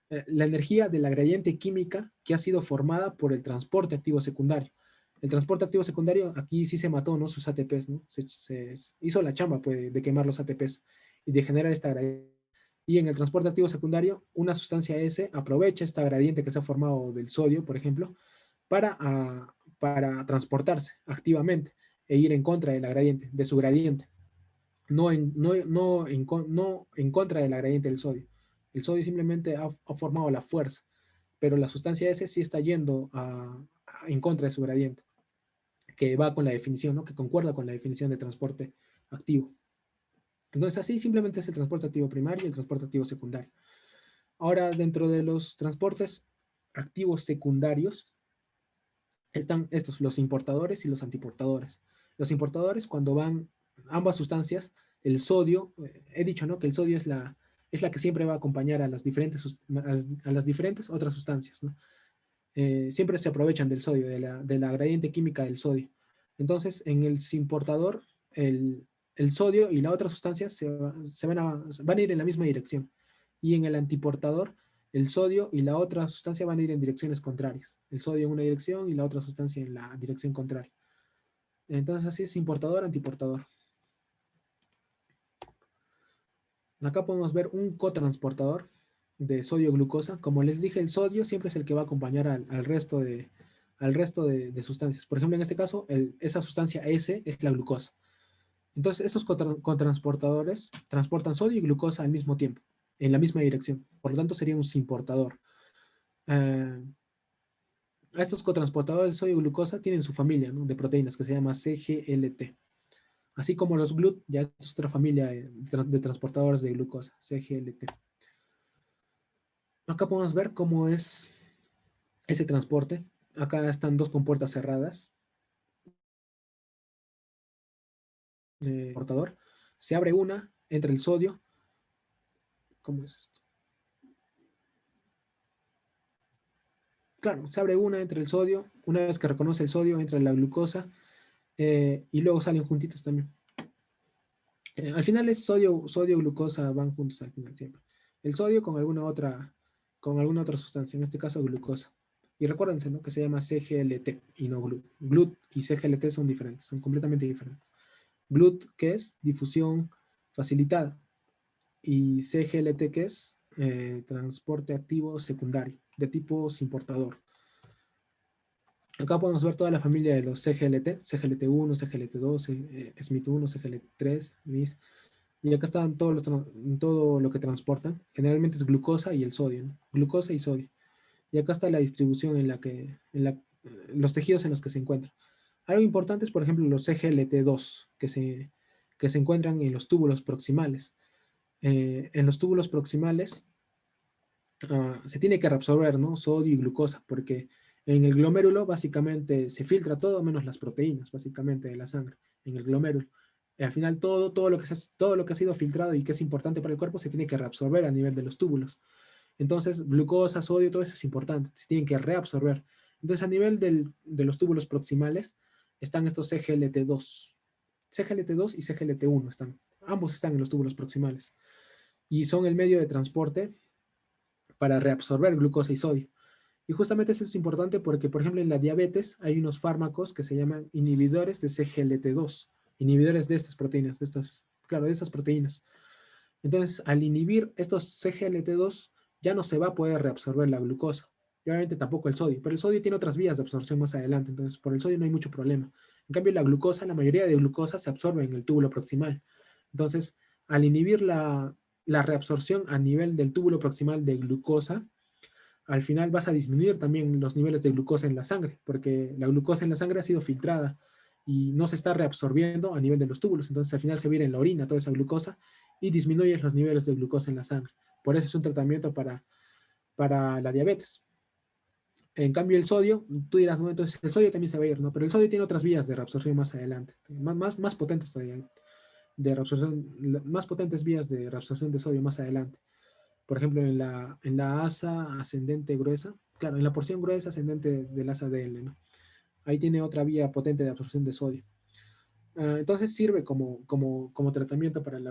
Speaker 1: la energía de la gradiente química que ha sido formada por el transporte activo secundario. El transporte activo secundario, aquí sí se mató, ¿no? Sus ATPs, ¿no? Se hizo la chamba, pues, de quemar los ATPs y de generar esta gradiente. Y en el transporte activo secundario, una sustancia S aprovecha esta gradiente que se ha formado del sodio, por ejemplo, para transportarse activamente e ir en contra de la gradiente, de su gradiente. No en contra de la gradiente del sodio. El sodio simplemente ha formado la fuerza, pero la sustancia S sí está yendo en contra de su gradiente, que va con la definición, ¿no? Que concuerda con la definición de transporte activo. Entonces así simplemente es el transporte activo primario y el transporte activo secundario. Ahora, dentro de los transportes activos secundarios, están estos, los importadores y los antiportadores. Los importadores, cuando van ambas sustancias, el sodio, he dicho, ¿no? Que el sodio es la que siempre va a acompañar a las diferentes otras sustancias, ¿no? Siempre se aprovechan del sodio, de la gradiente química del sodio. Entonces, en el importador, el sodio y la otra sustancia van a ir en la misma dirección. Y en el antiportador, el sodio y la otra sustancia van a ir en direcciones contrarias. El sodio en una dirección y la otra sustancia en la dirección contraria. Entonces así es importador-antiportador. Acá podemos ver un cotransportador de sodio-glucosa. Como les dije, el sodio siempre es el que va a acompañar al resto de sustancias. Por ejemplo, en este caso, esa sustancia S es la glucosa. Entonces, estos cotransportadores transportan sodio y glucosa al mismo tiempo, en la misma dirección. Por lo tanto, sería un simportador. Estos cotransportadores de sodio y glucosa tienen su familia, ¿no?, de proteínas que se llama CGLT. Así como los GLUT, ya es otra familia de transportadores de glucosa, CGLT. Acá podemos ver cómo es ese transporte. Acá están dos compuertas cerradas. Transportador. Se abre una, entra el sodio. ¿Cómo es esto? Claro, se abre una, entra el sodio. Una vez que reconoce el sodio, entra la glucosa. Y luego salen juntitos también. Al final es sodio, glucosa, van juntos al final siempre. El sodio con alguna otra sustancia, en este caso glucosa. Y recuérdense, ¿no?, que se llama CGLT y no GLUT. GLUT y CGLT son diferentes, son completamente diferentes. GLUT, que es difusión facilitada, y CGLT, que es transporte activo secundario, de tipo simportador. Acá podemos ver toda la familia de los CGLT, CGLT1, CGLT2, SMIT1, CGLT3, MIS. Y acá están todo lo que transportan. Generalmente es glucosa y el sodio, ¿no? Glucosa y sodio. Y acá está la distribución los tejidos en los que se encuentran. Algo importante es, por ejemplo, los CGLT2, que se encuentran en los túbulos proximales. En los túbulos proximales se tiene que reabsorber, ¿no?, sodio y glucosa, porque en el glomérulo básicamente se filtra todo menos las proteínas, básicamente, de la sangre, en el glomérulo. Y al final todo lo que ha sido filtrado y que es importante para el cuerpo se tiene que reabsorber a nivel de los túbulos. Entonces, glucosa, sodio, todo eso es importante, se tienen que reabsorber. Entonces, a nivel de los túbulos proximales están estos CGLT2. CGLT2 y CGLT1 ambos están en los túbulos proximales. Y son el medio de transporte para reabsorber glucosa y sodio. Y justamente eso es importante porque, por ejemplo, en la diabetes hay unos fármacos que se llaman inhibidores de CGLT2, inhibidores de estas proteínas, de estas proteínas. Entonces, al inhibir estos CGLT2, ya no se va a poder reabsorber la glucosa. Y obviamente tampoco el sodio, pero el sodio tiene otras vías de absorción más adelante, entonces por el sodio no hay mucho problema. En cambio, la glucosa, la mayoría de glucosa se absorbe en el túbulo proximal. Entonces, al inhibir la reabsorción a nivel del túbulo proximal de glucosa, al final vas a disminuir también los niveles de glucosa en la sangre, porque la glucosa en la sangre ha sido filtrada y no se está reabsorbiendo a nivel de los túbulos. Entonces, al final se viene en la orina toda esa glucosa y disminuyes los niveles de glucosa en la sangre. Por eso es un tratamiento para la diabetes. En cambio, el sodio, tú dirás, no, entonces el sodio también se va a ir, ¿no? Pero el sodio tiene otras vías de reabsorción más adelante, más potentes todavía, de reabsorción, más potentes vías de reabsorción de sodio más adelante. Por ejemplo, en la asa ascendente gruesa, claro, en la porción gruesa ascendente del asa DL, ¿no? Ahí tiene otra vía potente de absorción de sodio. Entonces sirve como tratamiento para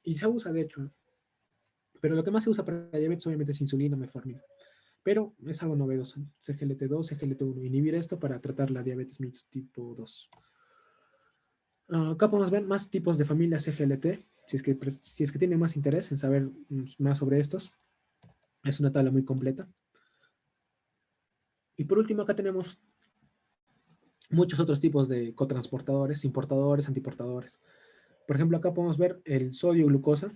Speaker 1: y se usa de hecho, ¿no? Pero lo que más se usa para la diabetes obviamente es insulina, metformina. Pero es algo novedoso, ¿no? CGLT2, CGLT1, inhibir esto para tratar la diabetes mellitus tipo 2. Acá podemos ver más tipos de familia CGLT, si es que tienen más interés en saber más sobre estos. Es una tabla muy completa. Y por último, acá tenemos muchos otros tipos de cotransportadores, importadores, antiportadores. Por ejemplo, acá podemos ver el sodio-glucosa.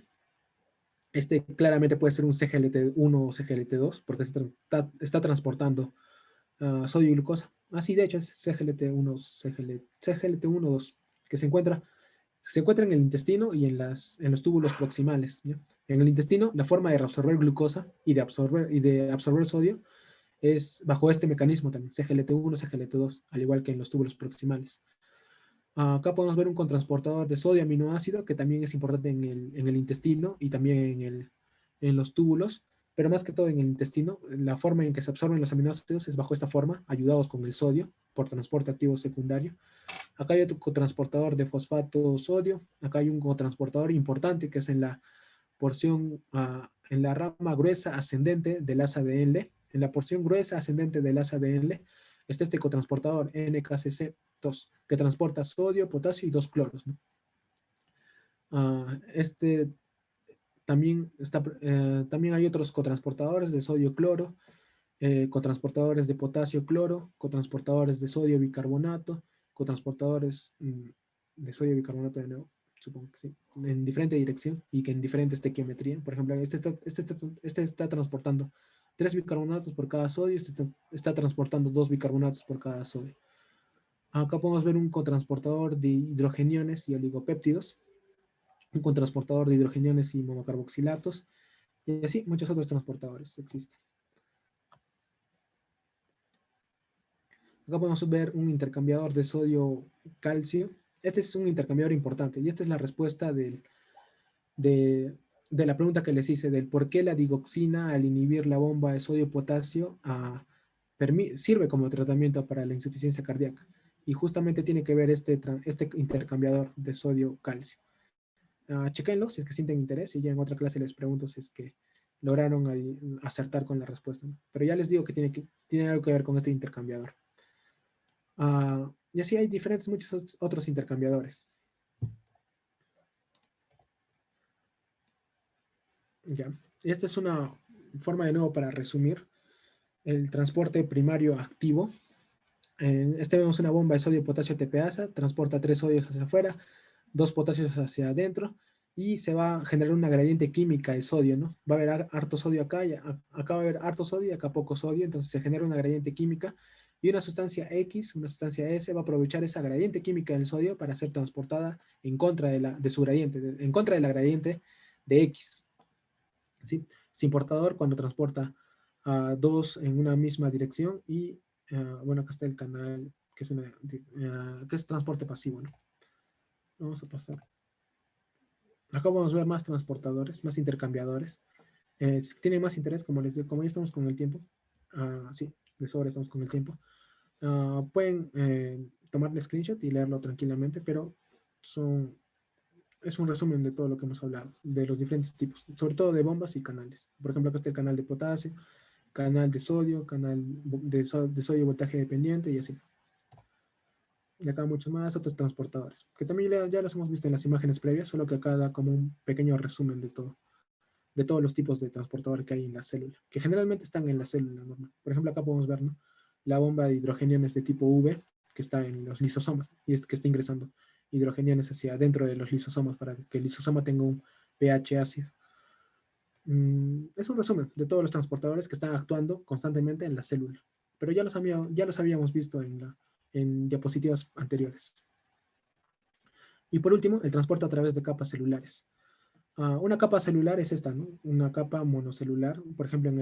Speaker 1: Este claramente puede ser un CGLT1 o CGLT2, porque está transportando sodio y glucosa. Así, de hecho, es CGLT1, CGLT1, 2, que se encuentra en el intestino y en los túbulos proximales, ¿ya? En el intestino, la forma de reabsorber glucosa y de absorber sodio es bajo este mecanismo también, CGLT1, CGLT2, al igual que en los túbulos proximales. Acá podemos ver un cotransportador de sodio aminoácido que también es importante en el intestino y también en los túbulos, pero más que todo en el intestino. La forma en que se absorben los aminoácidos es bajo esta forma, ayudados con el sodio por transporte activo secundario. Acá hay otro cotransportador de fosfato sodio. Acá hay un cotransportador importante que es en la porción en la rama gruesa ascendente del asa de Enle, en la porción gruesa ascendente del asa de Enle, está este cotransportador NKCC2, que transporta sodio, potasio y 2 cloros, ¿no? También hay otros cotransportadores de sodio-cloro, cotransportadores de potasio-cloro, cotransportadores de sodio bicarbonato, cotransportadores de sodio bicarbonato de nuevo, supongo que sí, en diferente dirección y que en diferente estequiometría. Por ejemplo, este está transportando 3 bicarbonatos por cada sodio, este está transportando 2 bicarbonatos por cada sodio. Acá podemos ver un cotransportador de hidrogeniones y oligopéptidos, un cotransportador de hidrogeniones y monocarboxilatos, y así muchos otros transportadores existen. Acá podemos ver un intercambiador de sodio-calcio. Este es un intercambiador importante y esta es la respuesta de la pregunta que les hice del por qué la digoxina al inhibir la bomba de sodio-potasio sirve como tratamiento para la insuficiencia cardíaca. Y justamente tiene que ver este intercambiador de sodio-calcio. Chequenlo si es que sienten interés y ya en otra clase les pregunto si es que lograron acertar con la respuesta, ¿no? Pero ya les digo que tiene algo que ver con este intercambiador. Y así hay muchos otros intercambiadores. Ya. Y esta es una forma de nuevo para resumir el transporte primario activo. En este vemos una bomba de sodio potasio TPasa, transporta 3 sodios hacia afuera, 2 potasios hacia adentro, y se va a generar una gradiente química de sodio, ¿no? Va a haber harto sodio acá, y acá va a haber harto sodio y acá poco sodio, entonces se genera una gradiente química, y una sustancia X, una sustancia S, va a aprovechar esa gradiente química del sodio para ser transportada en contra de su gradiente, en contra de la gradiente de X. ¿Sí? Es importador cuando transporta dos en una misma dirección y, bueno, acá está el canal, que es transporte pasivo, ¿no? Vamos a pasar. Acá vamos a ver más transportadores, más intercambiadores. Si tienen más interés, como les digo, como ya estamos con el tiempo, sí, de sobra estamos con el tiempo, pueden tomarle screenshot y leerlo tranquilamente, pero es un resumen de todo lo que hemos hablado, de los diferentes tipos, sobre todo de bombas y canales. Por ejemplo, acá está el canal de potasio, canal de sodio, canal de sodio voltaje dependiente y así. Y acá muchos más, otros transportadores, que también ya los hemos visto en las imágenes previas, solo que acá da como un pequeño resumen de todos los tipos de transportadores que hay en la célula, que generalmente están en la célula normal. Por ejemplo, acá podemos ver, ¿no?, la bomba de hidrogeniones de tipo V, que está en los lisosomas, y es que está ingresando hidrogeniones hacia adentro de los lisosomas para que el lisosoma tenga un pH ácido. Es un resumen de todos los transportadores que están actuando constantemente en la célula, pero ya los habíamos visto en diapositivas anteriores. Y por último, el transporte a través de capas celulares. Una capa celular es esta, ¿no? Una capa monocelular, por ejemplo, en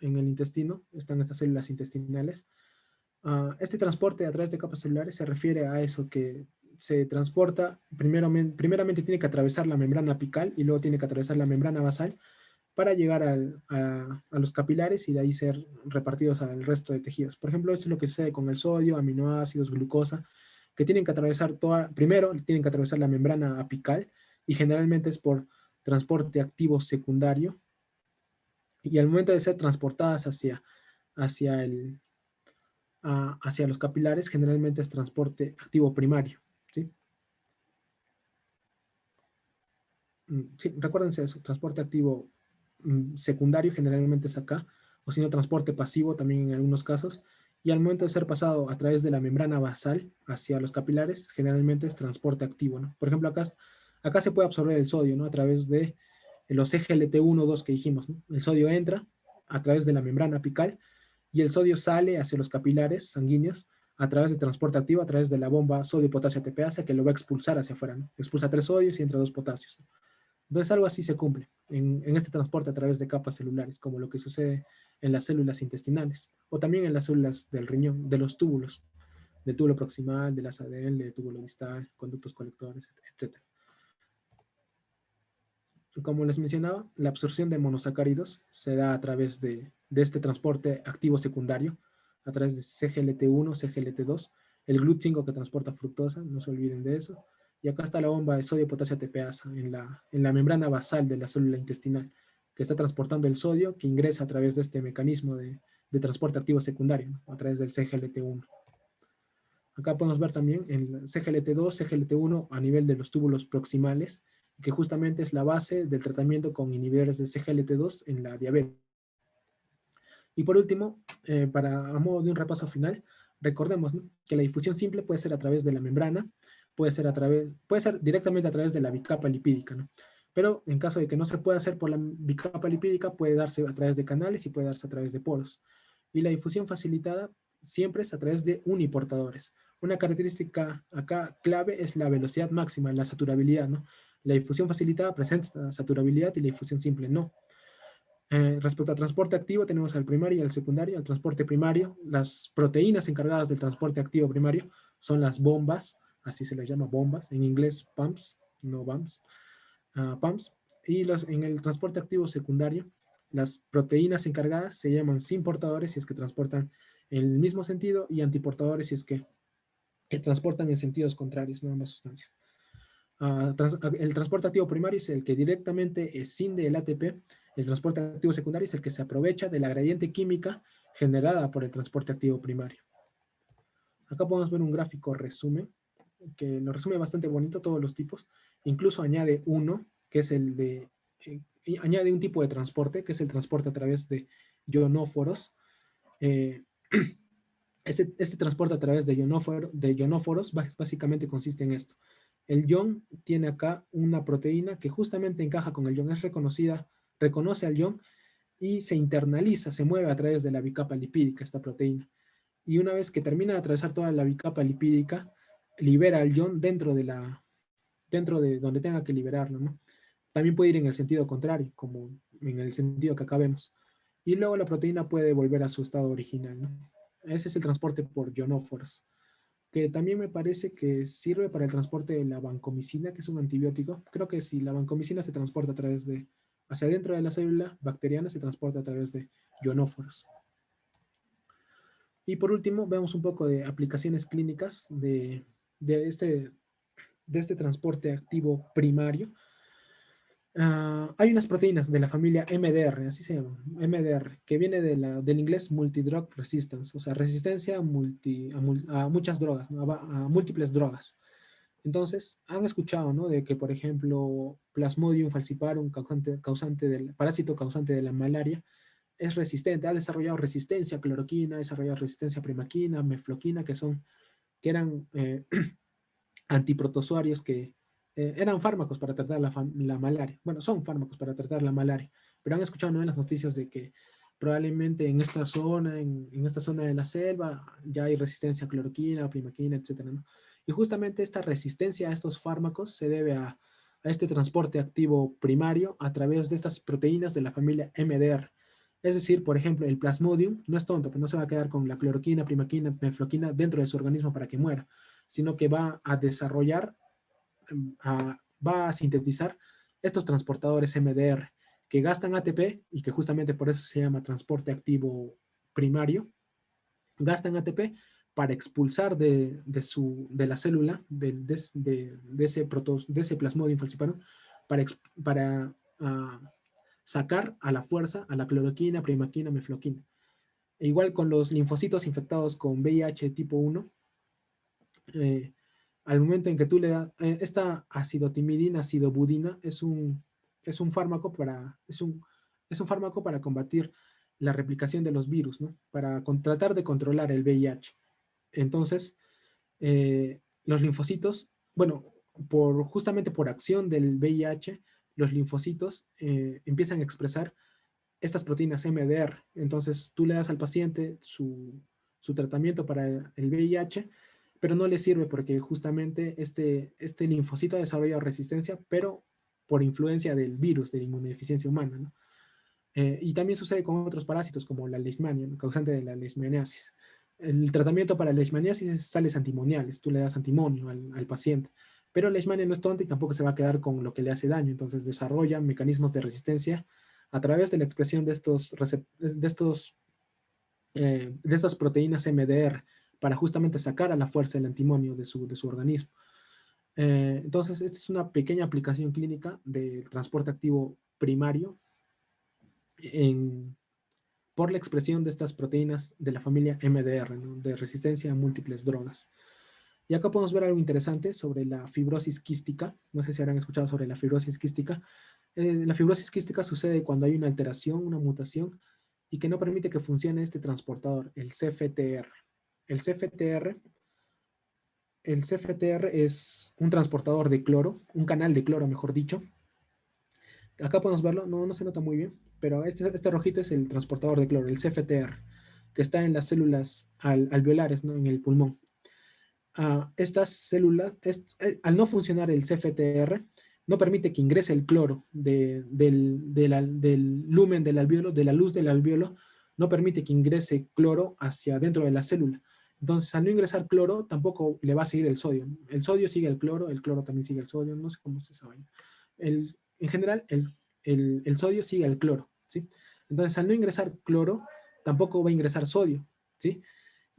Speaker 1: el intestino, están estas células intestinales. Este transporte a través de capas celulares se refiere a eso, que se transporta, primeramente tiene que atravesar la membrana apical y luego tiene que atravesar la membrana basal para llegar a los capilares y de ahí ser repartidos al resto de tejidos. Por ejemplo, eso es lo que sucede con el sodio, aminoácidos, glucosa, que tienen que atravesar primero tienen que atravesar la membrana apical y generalmente es por transporte activo secundario, y al momento de ser transportadas hacia los capilares, generalmente es transporte activo primario, ¿sí? Sí, recuérdense eso, transporte activo secundario generalmente es acá, o si no, transporte pasivo también en algunos casos, y al momento de ser pasado a través de la membrana basal hacia los capilares, generalmente es transporte activo, ¿no? Por ejemplo, acá se puede absorber el sodio, ¿no?, a través de los CGLT1, 2 que dijimos, ¿no? El sodio entra a través de la membrana apical y el sodio sale hacia los capilares sanguíneos a través de transporte activo, a través de la bomba sodio-potasio TPasa, que lo va a expulsar hacia afuera, ¿no? Expulsa 3 sodios y entra 2 potasios, ¿no? Entonces algo así se cumple en este transporte a través de capas celulares, como lo que sucede en las células intestinales, o también en las células del riñón, de los túbulos, del túbulo proximal, del asa de Henle, del túbulo distal, conductos colectores, etc. Como les mencionaba, la absorción de monosacáridos se da a través de este transporte activo secundario, a través de CGLT1, CGLT2, el GLUT5 que transporta fructosa, no se olviden de eso. Y acá está la bomba de sodio-potasio TPasa en la membrana basal de la célula intestinal, que está transportando el sodio que ingresa a través de este mecanismo de transporte activo secundario, ¿no? A través del CGLT1. Acá podemos ver también el CGLT2, CGLT1 a nivel de los túbulos proximales, que justamente es la base del tratamiento con inhibidores de CGLT2 en la diabetes. Y por último, a modo de un repaso final, recordemos, ¿no?, que la difusión simple puede ser a través de la membrana, puede ser directamente a través de la bicapa lipídica, ¿no? Pero en caso de que no se pueda hacer por la bicapa lipídica, puede darse a través de canales y puede darse a través de poros. Y la difusión facilitada siempre es a través de uniportadores. Una característica acá clave es la velocidad máxima, la saturabilidad, ¿no? La difusión facilitada presenta saturabilidad y la difusión simple no. Respecto al transporte activo, tenemos al primario y al secundario. Al transporte primario, las proteínas encargadas del transporte activo primario son las bombas, así se les llama bombas, en inglés pumps, no bumps, pumps. Y en el transporte activo secundario, las proteínas encargadas se llaman simportadores si es que transportan en el mismo sentido y antiportadores si es que transportan en sentidos contrarios, no ambas sustancias. El transporte activo primario es el que directamente escinde el ATP. El transporte activo secundario es el que se aprovecha de la gradiente química generada por el transporte activo primario. Acá podemos ver un gráfico resumen, que lo resume bastante bonito todos los tipos. Incluso añade uno, que es el de... añade un tipo de transporte, que es el transporte a través de ionóforos. Este transporte a través de ionóforos básicamente consiste en esto. El ion tiene acá una proteína que justamente encaja con el ion, reconoce al ion y se internaliza, se mueve a través de la bicapa lipídica esta proteína. Y una vez que termina de atravesar toda la bicapa lipídica, libera al ion dentro de donde tenga que liberarlo, ¿no? También puede ir en el sentido contrario, como en el sentido que acá vemos. Y luego la proteína puede volver a su estado original, ¿no? Ese es el transporte por ionóforos, que también me parece que sirve para el transporte de la vancomicina, que es un antibiótico. Creo que si la vancomicina se transporta hacia adentro de la célula bacteriana, se transporta a través de ionóforos. Y por último, vemos un poco de aplicaciones clínicas de este transporte activo primario. Hay unas proteínas de la familia MDR, así se llama, MDR, que viene del inglés multidrug resistance, o sea, resistencia a muchas drogas, ¿no? a múltiples drogas. Entonces, han escuchado, ¿no?, de que, por ejemplo, Plasmodium falciparum, parásito causante de la malaria, es resistente, ha desarrollado resistencia a cloroquina, ha desarrollado resistencia a primaquina, mefloquina, que eran antiprotozoarios que eran fármacos para tratar la malaria. Bueno, son fármacos para tratar la malaria, pero han escuchado, ¿no?, en las noticias de que probablemente en esta zona, en esta zona de la selva, ya hay resistencia a cloroquina, a primaquina, etcétera, ¿no? Y justamente esta resistencia a estos fármacos se debe a este transporte activo primario a través de estas proteínas de la familia MDR. Es decir, por ejemplo, el Plasmodium no es tonto, pero no se va a quedar con la cloroquina, primaquina, mefloquina dentro de su organismo para que muera, sino que va a desarrollar, va a sintetizar estos transportadores MDR que gastan ATP y que justamente por eso se llama transporte activo primario. Gastan ATP para expulsar de la célula, de ese Plasmodium falciparum, para sacar a la fuerza a la cloroquina, primaquina, mefloquina. E igual con los linfocitos infectados con VIH tipo 1, al momento en que tú le das esta acidotimidina, acidobudina, es un fármaco para combatir la replicación de los virus, ¿no? Para tratar de controlar el VIH. Entonces, los linfocitos, bueno, justamente por acción del VIH, los linfocitos empiezan a expresar estas proteínas MDR. Entonces, tú le das al paciente su tratamiento para el VIH, pero no le sirve porque justamente este linfocito ha desarrollado resistencia, pero por influencia del virus, de la inmunodeficiencia humana, ¿no? Y también sucede con otros parásitos como la leishmania, ¿no?, causante de la leishmaniasis. El tratamiento para la leishmaniasis es sales antimoniales, tú le das antimonio al paciente, pero la leishmania no es tonta y tampoco se va a quedar con lo que le hace daño, entonces desarrolla mecanismos de resistencia a través de la expresión de estas proteínas MDR para justamente sacar a la fuerza el antimonio de su organismo. Entonces, esta es una pequeña aplicación clínica del transporte activo primario por la expresión de estas proteínas de la familia MDR, ¿no? De resistencia a múltiples drogas. Y acá podemos ver algo interesante sobre la fibrosis quística. No sé si habrán escuchado sobre la fibrosis quística. La fibrosis quística sucede cuando hay una alteración, una mutación, y que no permite que funcione este transportador, el CFTR. El CFTR, el CFTR es un transportador de cloro, un canal de cloro, mejor dicho. Acá podemos verlo, no se nota muy bien, pero este rojito es el transportador de cloro, el CFTR, que está en las células alveolares, ¿no? En el pulmón. Estas células, al no funcionar el CFTR, no permite que ingrese el cloro del lumen del alveolo, de la luz del alveolo, no permite que ingrese cloro hacia dentro de la célula. Entonces, al no ingresar cloro, tampoco le va a seguir el sodio. El sodio sigue el cloro también sigue el sodio, no sé cómo se sabe. En general, el sodio sigue el cloro, ¿sí? Entonces, al no ingresar cloro, tampoco va a ingresar sodio, ¿sí?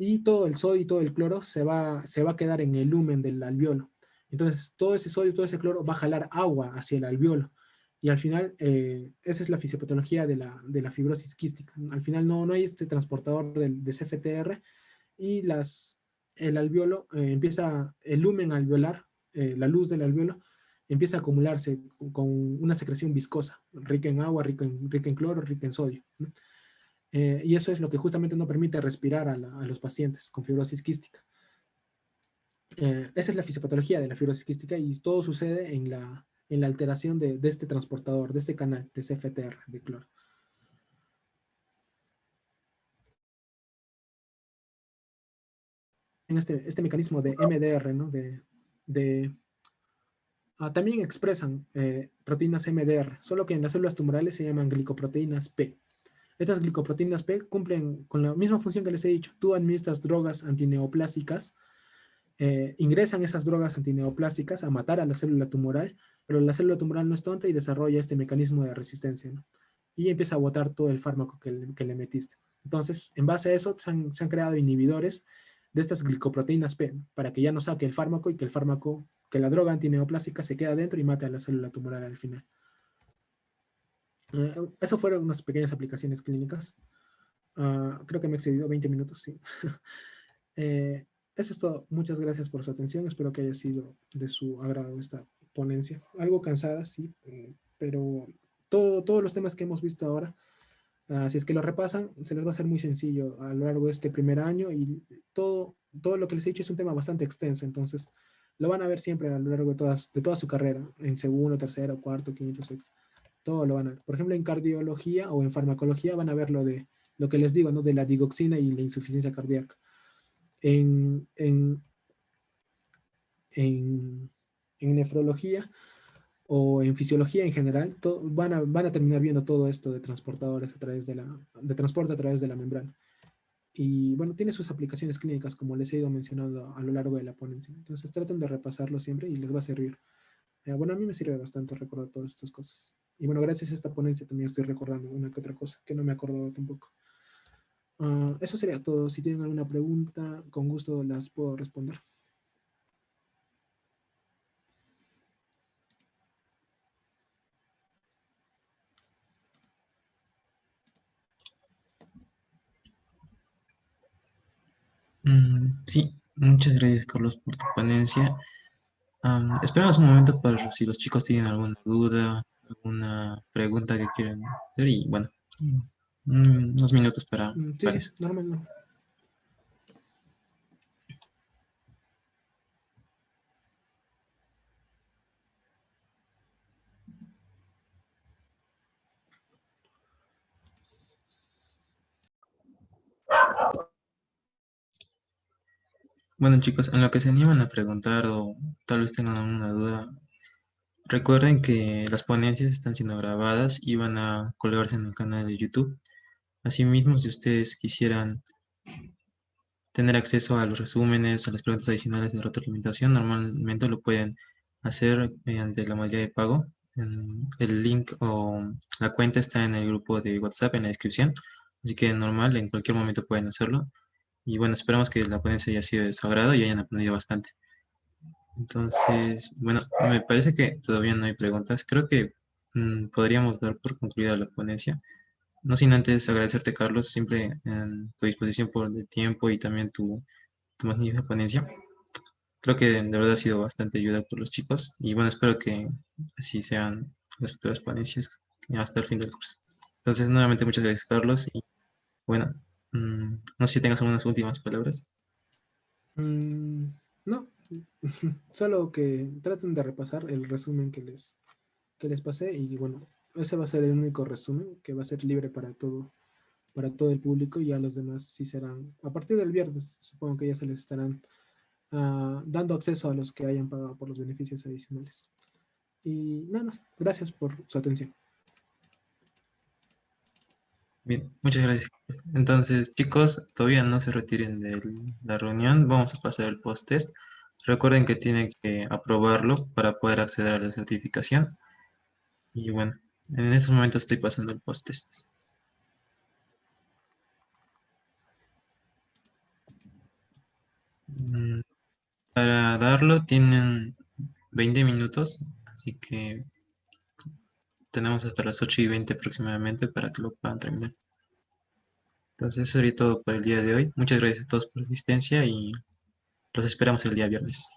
Speaker 1: Y todo el sodio y todo el cloro se va a quedar en el lumen del alveolo. Entonces, todo ese sodio, todo ese cloro va a jalar agua hacia el alveolo. Y al final, esa es la fisiopatología de la fibrosis quística. Al final no hay este transportador de CFTR y el alveolo el lumen alveolar, la luz del alveolo, empieza a acumularse con una secreción viscosa, rica en agua, rica en cloro, rica en sodio, ¿no? Y eso es lo que justamente no permite respirar a los pacientes con fibrosis quística. Esa es la fisiopatología de la fibrosis quística y todo sucede en la alteración de este transportador, de este canal de CFTR, de cloro. En este mecanismo de MDR, ¿no? También expresan proteínas MDR, solo que en las células tumorales se llaman glicoproteínas P. Estas glicoproteínas P cumplen con la misma función que les he dicho. Tú administras drogas antineoplásicas, ingresan esas drogas antineoplásicas a matar a la célula tumoral, pero la célula tumoral no es tonta y desarrolla este mecanismo de resistencia, ¿no? Y empieza a botar todo el fármaco que le metiste. Entonces, en base a eso, se han creado inhibidores de estas glicoproteínas P, ¿no? Para que ya no saque el fármaco y que la droga antineoplásica se quede adentro y mate a la célula tumoral al final. Eso fueron unas pequeñas aplicaciones clínicas. Creo que me he excedido 20 minutos, sí. Eso es todo. Muchas gracias por su atención. Espero que haya sido de su agrado esta ponencia. Algo cansada, sí, pero todos los temas que hemos visto ahora, si es que lo repasan, se les va a hacer muy sencillo a lo largo de este primer año y todo lo que les he dicho es un tema bastante extenso, entonces lo van a ver siempre a lo largo de toda su carrera, en segundo, tercero, cuarto, quinto, sexto. Todo lo van a ver. Por ejemplo, en cardiología o en farmacología van a ver lo que les digo, ¿no? De la digoxina y la insuficiencia cardíaca. En nefrología o en fisiología en general, van a terminar viendo todo esto de transportadores de transporte a través de la membrana. Y bueno, tiene sus aplicaciones clínicas, como les he ido mencionando a lo largo de la ponencia. Entonces traten de repasarlo siempre y les va a servir. Bueno, a mí me sirve bastante recordar todas estas cosas. Y bueno, gracias a esta ponencia también estoy recordando una que otra cosa que no me acordaba tampoco. Eso sería todo. Si tienen alguna pregunta, con gusto las puedo responder.
Speaker 2: Sí, muchas gracias, Carlos, por tu ponencia. Esperamos un momento para si los chicos tienen alguna duda, alguna pregunta que quieran hacer y bueno, unos minutos
Speaker 1: Sí,
Speaker 2: para
Speaker 1: sí,
Speaker 2: eso.
Speaker 1: normal, no.
Speaker 2: Bueno, chicos, en lo que se animan a preguntar o tal vez tengan alguna duda, recuerden que las ponencias están siendo grabadas y van a colgarse en el canal de YouTube. Asimismo, si ustedes quisieran tener acceso a los resúmenes, a las preguntas adicionales de retroalimentación, normalmente lo pueden hacer mediante la modalidad de pago. El link o la cuenta está en el grupo de WhatsApp en la descripción, así que normal, en cualquier momento pueden hacerlo. Y bueno, esperamos que la ponencia haya sido de su agrado y hayan aprendido bastante. Entonces, bueno, me parece que todavía no hay preguntas. Creo que podríamos dar por concluida la ponencia. no sin antes agradecerte, Carlos, siempre en tu disposición por el tiempo y también tu magnífica ponencia. Creo que de verdad ha sido bastante ayuda por los chicos y bueno, espero que así sean las futuras ponencias hasta el fin del curso. Entonces, nuevamente muchas gracias, Carlos, y bueno, no sé si tengas algunas últimas palabras.
Speaker 1: Mm, no, solo que traten de repasar el resumen que les pasé y bueno, ese va a ser el único resumen que va a ser libre para todo el público y ya los demás sí serán, a partir del viernes, supongo que ya se les estarán dando acceso a los que hayan pagado por los beneficios adicionales. Y nada más, gracias por su atención.
Speaker 2: Bien, muchas gracias. Entonces, chicos, todavía no se retiren de la reunión. Vamos a pasar el post-test. Recuerden que tienen que aprobarlo para poder acceder a la certificación. Y bueno, en estos momentos estoy pasando el post-test. Mm, Para darlo tienen 20 minutos, así que tenemos hasta las 8:20 aproximadamente para que lo puedan terminar. Entonces, eso sería todo por el día de hoy. Muchas gracias a todos por su asistencia y los esperamos el día viernes.